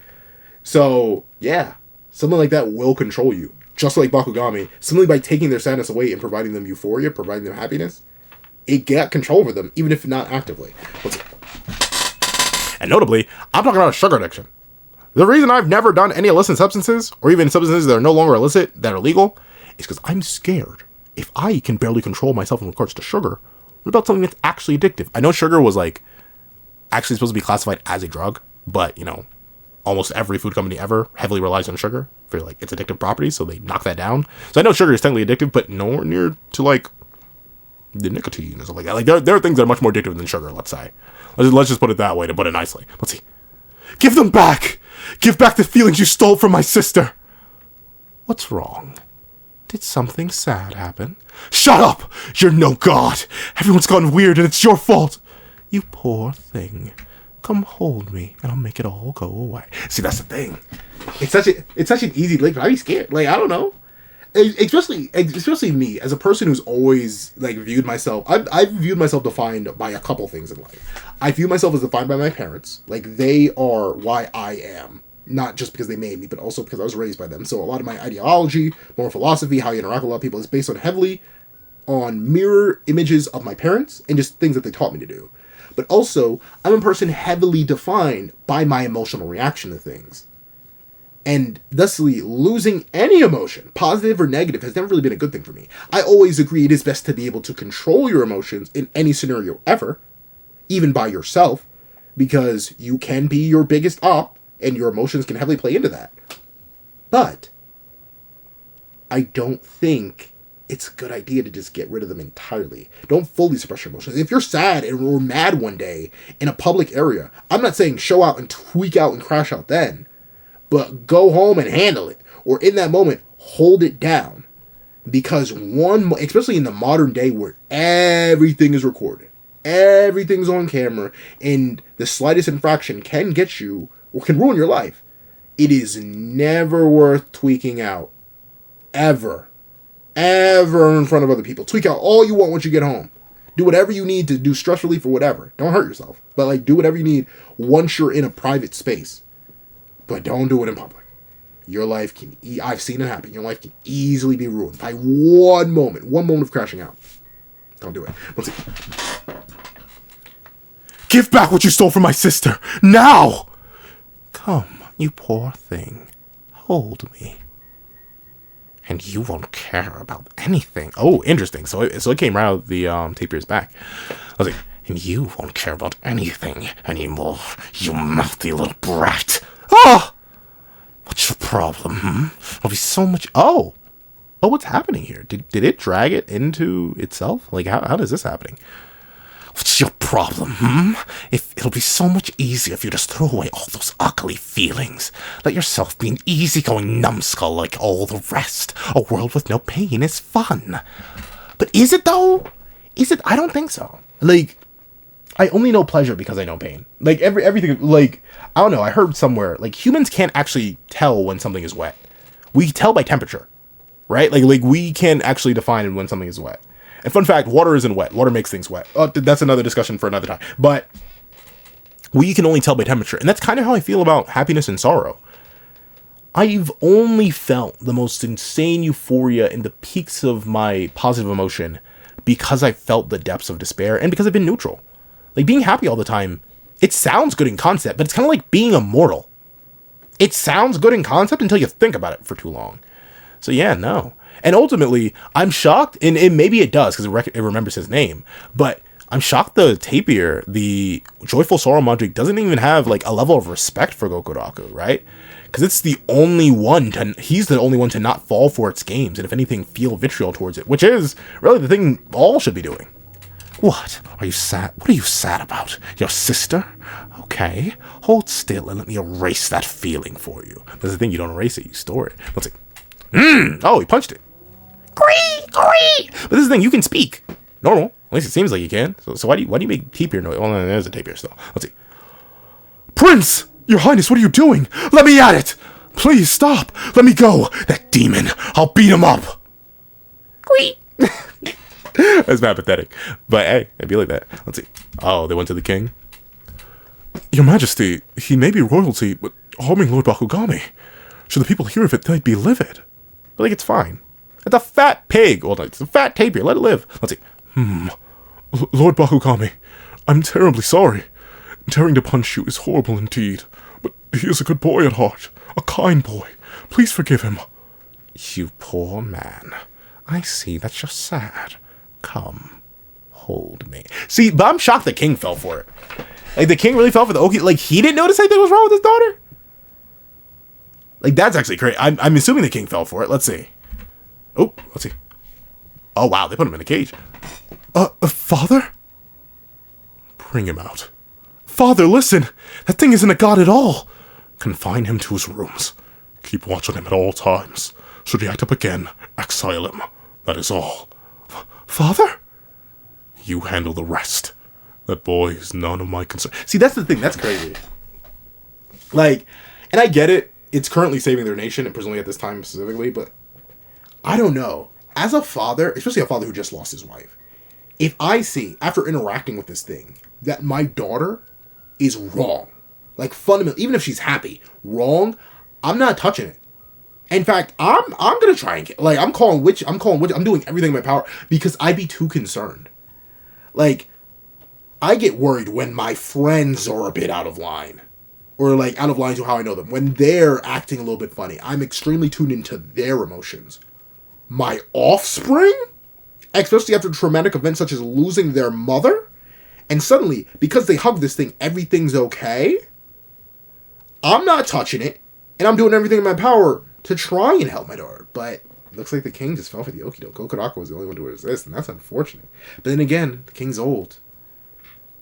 [SPEAKER 2] So yeah, something like that will control you, just like Bakugami. Simply by taking their sadness away and providing them euphoria, providing them happiness, it got control over them, even if not actively. And notably, I'm talking about a sugar addiction. The reason I've never done any illicit substances, or even substances that are no longer illicit, that are legal, is because I'm scared. If I can barely control myself in regards to sugar, what about something that's actually addictive? I know sugar was like actually supposed to be classified as a drug, but you know, almost every food company ever heavily relies on sugar for like its addictive properties, so they knock that down. So I know sugar is technically addictive, but nowhere near to like the nicotine or something like that. Like there are things that are much more addictive than sugar. Let's say, let's just put it that way to put it nicely. Let's see. Give them back. Give back the feelings you stole from my sister. What's wrong? Did something sad happen? Shut up! You're no god! Everyone's gone weird and it's your fault! You poor thing. Come hold me and I'll make it all go away. See, that's the thing. It's such an easy link, but I'd be scared. Like, I don't know. Especially me, as a person who's always, like, viewed myself... I've viewed myself defined by a couple things in life. I view myself as defined by my parents. Like, they are why I am. Not just because they made me, but also because I was raised by them. So a lot of my ideology, moral philosophy, how I interact with a lot of people is based on heavily on mirror images of my parents and just things that they taught me to do. But also, I'm a person heavily defined by my emotional reaction to things. And thusly, losing any emotion, positive or negative, has never really been a good thing for me. I always agree it is best to be able to control your emotions in any scenario ever, even by yourself, because you can be your biggest op, and your emotions can heavily play into that. But I don't think it's a good idea to just get rid of them entirely. Don't fully suppress your emotions. If you're sad or mad one day in a public area, I'm not saying show out and tweak out and crash out then, but go home and handle it. Or in that moment, hold it down. Because especially in the modern day where everything is recorded, everything's on camera, and the slightest infraction can get you or can ruin your life, it is never worth tweaking out. Ever. Ever in front of other people. Tweak out all you want once you get home. Do whatever you need to do stress relief or whatever. Don't hurt yourself. But like do whatever you need once you're in a private space. But don't do it in public. Your life can... I've seen it happen. Your life can easily be ruined by one moment of crashing out. Don't do it. Let's see. Give back what you stole from my sister. Now! Come, you poor thing. Hold me. And you won't care about anything. Oh, interesting. So it came right out of the tapir's back. I was like, and you won't care about anything anymore, you mouthy little brat. Oh! What's your problem, I'll be so much... Oh! Oh, what's happening here? Did it drag it into itself? Like, how is this happening? What's your problem, If it'll be so much easier if you just throw away all those ugly feelings. Let yourself be an easygoing numbskull like all the rest. A world with no pain is fun. But is it, though? Is it? I don't think so. Like, I only know pleasure because I know pain. Like, everything, like, I don't know, I heard somewhere, like, humans can't actually tell when something is wet. We tell by temperature, right? Like we can actually define when something is wet. And fun fact, water isn't wet. Water makes things wet. That's another discussion for another time. But we can only tell by temperature. And that's kind of how I feel about happiness and sorrow. I've only felt the most insane euphoria in the peaks of my positive emotion because I felt the depths of despair and because I've been neutral. Like, being happy all the time, it sounds good in concept, but it's kind of like being immortal. It sounds good in concept until you think about it for too long. So yeah, no. And ultimately, I'm shocked, and maybe it does, because it remembers his name, but I'm shocked the Tapir, the Joyful Sorrow Magic, doesn't even have, like, a level of respect for Gokuraku, right? Because it's the only one he's the only one to not fall for its games, and if anything, feel vitriol towards it, which is really the thing all should be doing. What? Are you sad? What are you sad about? Your sister? Okay. Hold still and let me erase that feeling for you. That's the thing, you don't erase it, you store it. Let's see. Oh, he punched it. Gree! But this is the thing, you can speak. Normal. At least it seems like you can. So why do you make tapir noise? Well, no, there's a tapir still. Let's see. Prince! Your Highness, what are you doing? Let me at it! Please, stop! Let me go! That demon! I'll beat him up! Gree! That's mad pathetic. But hey, it'd be like that. Let's see. Oh, they went to the king? Your Majesty, he may be royalty, but harming Lord Bakugami. Should the people hear of it, they'd be livid. But like, it's fine. It's a fat pig. Well, it's a fat tapir. Let it live. Let's see. Lord Bakugami, I'm terribly sorry. Daring to punch you is horrible indeed. But he is a good boy at heart. A kind boy. Please forgive him. You poor man. I see that you're sad. Come, hold me. See, but I'm shocked the king fell for it. Like, the king really fell for the Oki. Like, he didn't notice anything was wrong with his daughter? Like, that's actually crazy. I'm assuming the king fell for it. Let's see. Oh, let's see. Oh, wow, they put him in a cage. Father? Bring him out. Father, listen. That thing isn't a god at all. Confine him to his rooms. Keep watch on him at all times. Should he act up again, exile him. That is all. Father? You handle the rest. That boy is none of my concern. See, that's the thing. That's crazy. Like, and I get it. It's currently saving their nation, and presumably at this time specifically, but I don't know. As a father, especially a father who just lost his wife, if I see, after interacting with this thing, that my daughter is wrong, like fundamentally, even if she's happy, wrong, I'm not touching it. In fact, I'm gonna try and get, like, I'm calling witch, I'm doing everything in my power because I'd be too concerned. Like, I get worried when my friends are a bit out of line. Or, like, out of line to how I know them. When they're acting a little bit funny, I'm extremely tuned into their emotions. My offspring? Especially after traumatic events such as losing their mother? And suddenly, because they hug this thing, everything's okay? I'm not touching it. And I'm doing everything in my power to try and help my daughter. But it looks like the king just fell for the okie doke. Gokuraku was the only one to resist, and that's unfortunate. But then again, the king's old.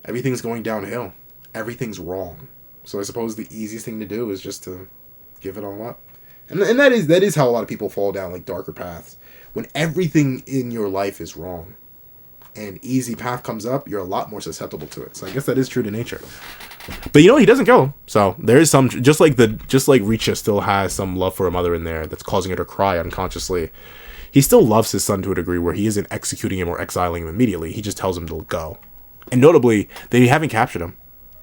[SPEAKER 2] Everything's going downhill. Everything's wrong. So I suppose the easiest thing to do is just to give it all up. And that is how a lot of people fall down, like, darker paths. When everything in your life is wrong, and easy path comes up, you're a lot more susceptible to it. So I guess that is true to nature. But, you know, he doesn't go. So there is some, just like Richa still has some love for a mother in there that's causing her to cry unconsciously. He still loves his son to a degree where he isn't executing him or exiling him immediately. He just tells him to go. And notably, they haven't captured him.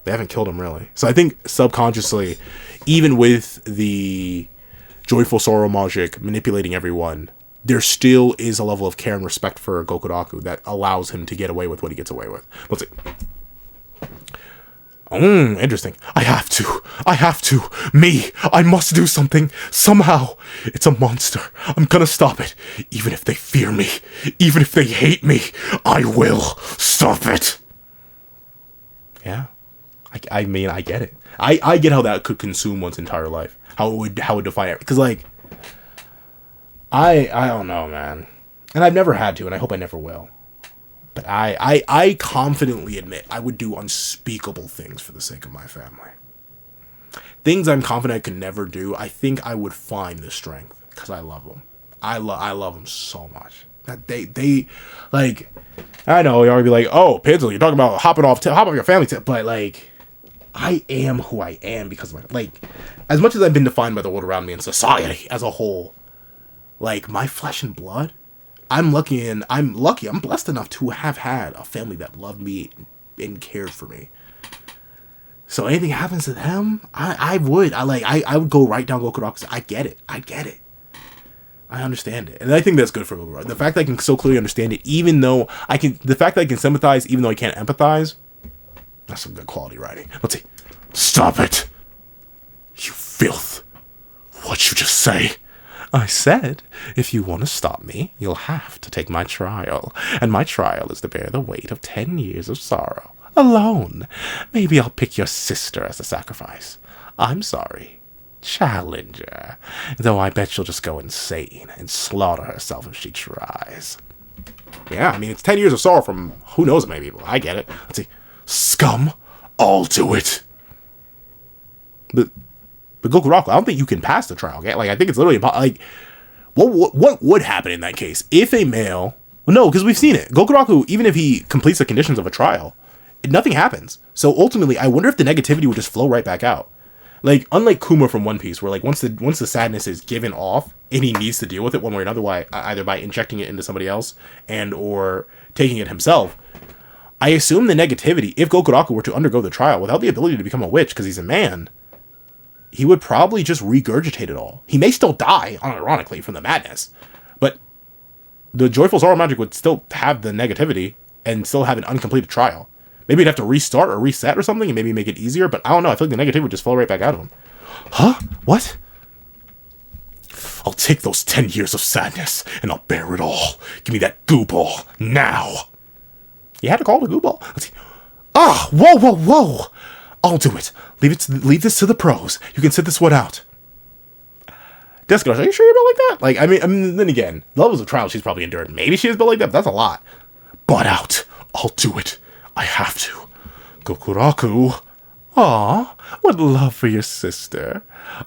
[SPEAKER 2] They haven't killed him, really. So I think subconsciously, even with the Joyful Sorrow Magic manipulating everyone, there still is a level of care and respect for Gokuraku that allows him to get away with what he gets away with. Let's see. Interesting. I have to. I must do something. Somehow. It's a monster. I'm gonna stop it. Even if they fear me. Even if they hate me. I will stop it. Yeah. I mean, I get it. I get how that could consume one's entire life. How it would define it. Because, like, I don't know, man. And I've never had to, and I hope I never will. But I confidently admit I would do unspeakable things for the sake of my family. Things I'm confident I could never do, I think I would find the strength. Because I love them. I love them so much. That they like, I know you're gonna be like, oh, Pinsel, you're talking about hopping off your family tip, but like, I am who I am because of my, like, as much as I've been defined by the world around me and society as a whole, like, my flesh and blood, I'm blessed enough to have had a family that loved me and cared for me. So anything happens to them, I would go right down Goku. I get it. I understand it. And I think that's good for Goku. The fact that I can so clearly understand it, the fact that I can sympathize even though I can't empathize, that's some good quality writing. Let's see. Stop it! You filth! What'd you just say? I said, if you want to stop me, you'll have to take my trial. And my trial is to bear the weight of 10 years of sorrow. Alone. Maybe I'll pick your sister as a sacrifice. I'm sorry. Challenger. Though I bet she'll just go insane and slaughter herself if she tries. Yeah, I mean, it's 10 years of sorrow from who knows how many people. I get it. Let's see. Scum, I'll do it. But Gokuraku, I don't think you can pass the trial. Okay? Like, I think it's literally like, what would happen in that case if a male? Well, no, because we've seen it. Gokuraku, even if he completes the conditions of a trial, nothing happens. So ultimately, I wonder if the negativity would just flow right back out. Like, unlike Kuma from One Piece, where like once the sadness is given off and he needs to deal with it one way or another, either by injecting it into somebody else and or taking it himself. I assume the negativity, if Gokuraku were to undergo the trial without the ability to become a witch because he's a man, he would probably just regurgitate it all. He may still die, unironically, from the madness, but the joyful sorrow magic would still have the negativity and still have an uncompleted trial. Maybe he'd have to restart or reset or something and maybe make it easier, but I don't know. I feel like the negativity would just fall right back out of him. Huh? What? I'll take those 10 years of sadness and I'll bear it all. Give me that goo ball now. You had to call it a goo ball. Let's see. Ah! Whoa! I'll do it. Leave this to the pros. You can sit this one out. Deska, are you sure you're built like that? Like, I mean, then again, levels of trial she's probably endured. Maybe she is built like that, but that's a lot. Butt out. I'll do it. I have to. Gokuraku. Aw, what love for your sister.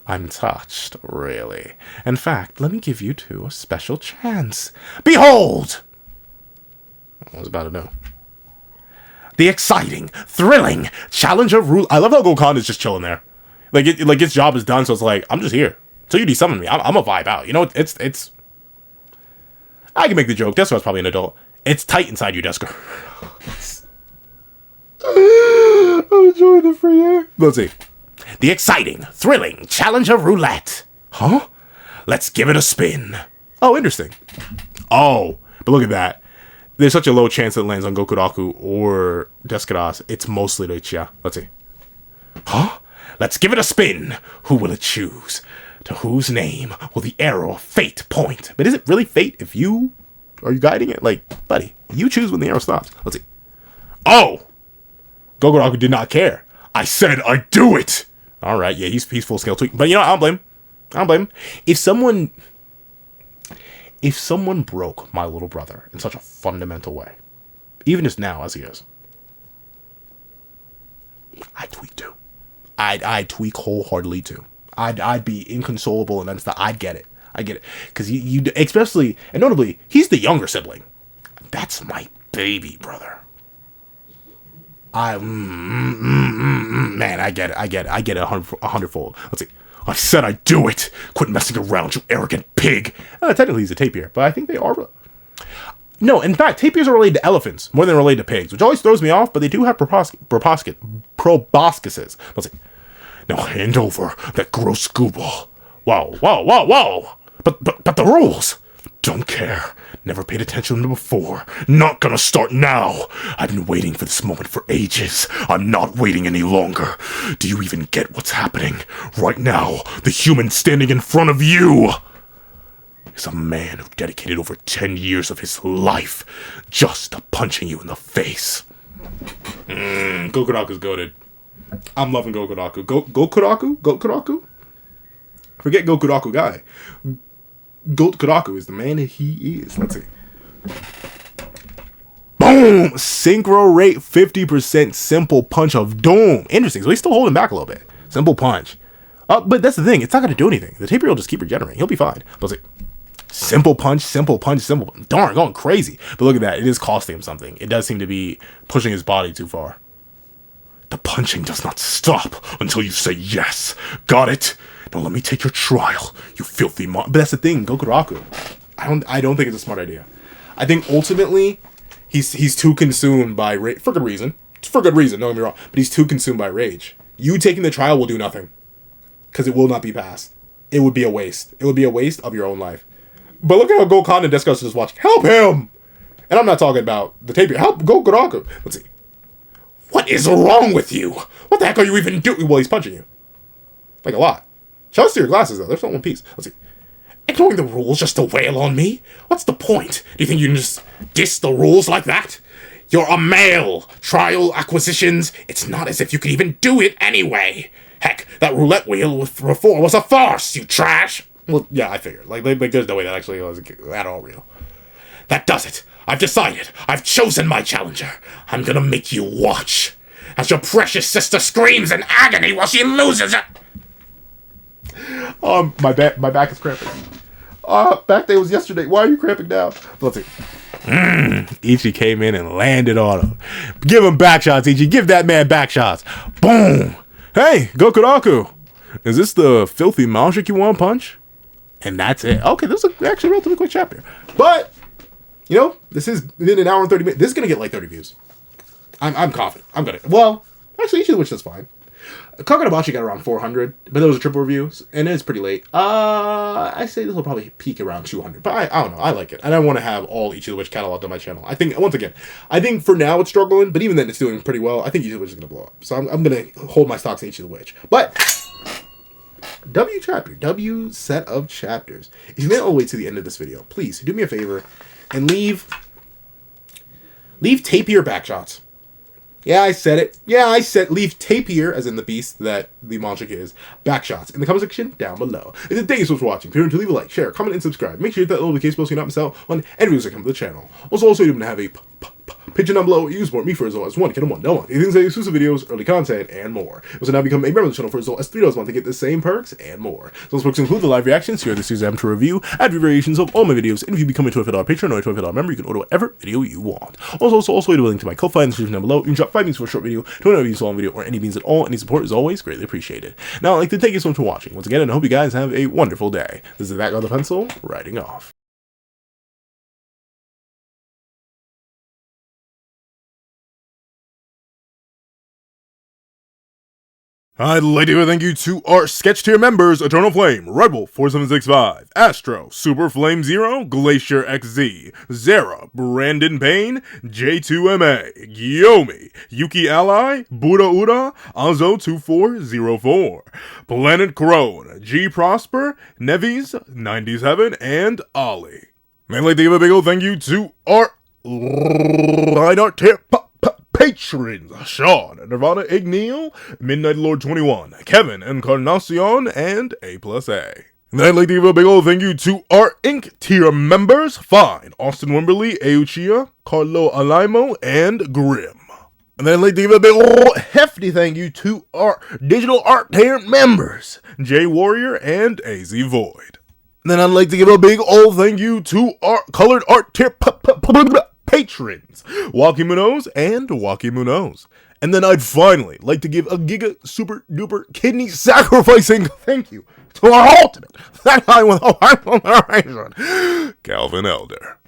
[SPEAKER 2] I'm touched, really. In fact, let me give you two a special chance. Behold! What was about to do? The exciting, thrilling Challenger rule. I love how Gokhan is just chilling there. Like its job is done, so it's like, I'm just here. Until you desummon me, I'm a vibe out. You know, it's... I can make the joke. Deska's probably an adult. It's tight inside you, Deska. I'm enjoying the free air. Let's see. The exciting, thrilling Challenger roulette. Huh? Let's give it a spin. Oh, interesting. Oh, but look at that. There's such a low chance that it lands on Gokuraku or Deskaras. It's mostly Ichi. Let's see. Huh? Let's give it a spin. Who will it choose? To whose name will the arrow of fate point? But is it really fate if you are guiding it? Like, buddy, you choose when the arrow stops. Let's see. Oh! Gokuraku did not care. I said I'd do it! Alright, yeah, he's full scale tweak. But you know, I don't blame him. If someone broke my little brother in such a fundamental way, even just now as he is, I'd tweak too. I'd tweak wholeheartedly too. I'd be inconsolable, and then I'd get it. I get it. Because you especially, and notably, he's the younger sibling. That's my baby brother. Man, I get it. I get it a hundredfold. Let's see. I said I'd do it. Quit messing around, you arrogant pig. Technically, he's a tapir, but I think they are. No, in fact, tapirs are related to elephants more than related to pigs, which always throws me off. But they do have proboscises. Let's see. Now hand over that gross gooball. Whoa! But the rules. Don't care. Never paid attention to before. Not gonna start now. I've been waiting for this moment for ages. I'm not waiting any longer. Do you even get what's happening? Right now, the human standing in front of you is a man who dedicated over 10 years of his life just to punching you in the face. Gokuraku's goated. I'm loving Gokuraku. Gokuraku? Forget Gokuraku guy.
[SPEAKER 1] Goat Kuraku is the man he is. Let's see. Boom! Synchro rate 50%. Simple punch of doom. Interesting. So he's still holding back a little bit. Simple punch. But that's the thing. It's not going to do anything. The tapier will just keep regenerating. He'll be fine. But let's see. Simple punch, simple punch, simple. Darn, going crazy. But look at that. It is costing him something. It does seem to be pushing his body too far. The punching does not stop until you say yes. Got it? Now let me take your trial, you filthy But that's the thing, Gokuraku. I don't think it's a smart idea. I think ultimately he's too consumed by rage. For good reason. For good reason, don't get me wrong. But he's too consumed by rage. You taking the trial will do nothing. Because it will not be passed. It would be a waste. It would be a waste of your own life. But look at how Gokhan and Desuka is just watching. Help him! And I'm not talking about the tapier. Help Gokuraku. Let's see. What is wrong with you? What the heck are you even doing? Well, he's punching you. Like a lot. Shout out to your glasses, though. There's not one piece. Let's see. Ignoring the rules just to wail on me? What's the point? Do you think you can just diss the rules like that? You're a male. Trial acquisitions. It's not as if you could even do it anyway. Heck, that roulette wheel with before was a farce, you trash. Well, yeah, I figured. Like there's no way that actually was at all real. That does it. I've decided. I've chosen my challenger. I'm gonna make you watch as your precious sister screams in agony while she loses it. My back is cramping. Back day was yesterday. Why are you cramping now? Let's see. Ichi came in and landed on him. Give him back shots, Ichi. Give that man back shots. Boom. Hey, Gokuraku. Is this the filthy magic you want to punch? And that's it. Okay, this is actually a relatively quick chapter. But, you know, this is within an hour and 30 minutes. This is going to get like 30 views. I'm confident. I'm going to. Well, actually, Ichi, which is fine. Kagurabashi got around 400, but there was a triple review, and it's pretty late. I say this will probably peak around 200, but I don't know. I like it, and I want to have all Ichi the Witch cataloged on my channel. I think, once again, for now it's struggling, but even then it's doing pretty well. I think Ichi the Witch is going to blow up, so I'm going to hold my stocks in Ichi the Witch. But W set of chapters. If you made it all the way to the end of this video, please do me a favor and leave tapier backshots. Yeah, I said it. Yeah, I said leave tapier, as in the beast that the Manchik is, backshots in the comment section down below. And thank you so much for watching. Remember to leave a like, share, comment, and subscribe. Make sure you hit that little notification bell so you don't miss out on any videos that come to the channel. Also, you can have a picture down below. You support me for as low as $1, get them $1 month. Things like exclusive videos, early content, and more. Also, now become a member of the channel for as low as $3 a month to get the same perks and more. So those perks include the live reactions, here are the series I'm to review, ad variations of all my videos, and if you become a $12 patron or a $12 member, you can order whatever video you want. Also a link to my Ko-Fi in the description down below. You can drop 5 beans for a short video, 20 beans for a long video, or any beans at all. Any support is always greatly appreciated. Now, I'd like to thank you so much for watching once again, and I hope you guys have a wonderful day. This is That Guy with the Pencil, writing off. I'd like to thank you to our sketch tier members: Eternal Flame, Rebel 4765, Astro, Super Flame Zero, Glacier XZ, Zera, Brandon Payne, J2MA, Gyomi, Yuki Ally, Buddha Uda, Azo2404, Planet Crone, G Prosper, Nevis 97, and Ollie. I'd like to give a big old thank you to our line art tier patrons: Sean, Nirvana Igneel, Midnight Lord 21, Kevin Encarnacion, and A+A. And I'd like to give a big old thank you to our Inc. tier members: Fine, Austin Wimberly, Euchia, Carlo Alaimo, and Grim. And then I'd like to give a big old hefty thank you to our digital art tier members: Jay Warrior and AZ Void. And then I'd like to give a big old thank you to our colored art tier patrons: Waki Munoz and Waki Munoz. And then I'd finally like to give a giga super duper kidney sacrificing thank you to our ultimate, that guy with a heart on the horizon, Calvin Elder.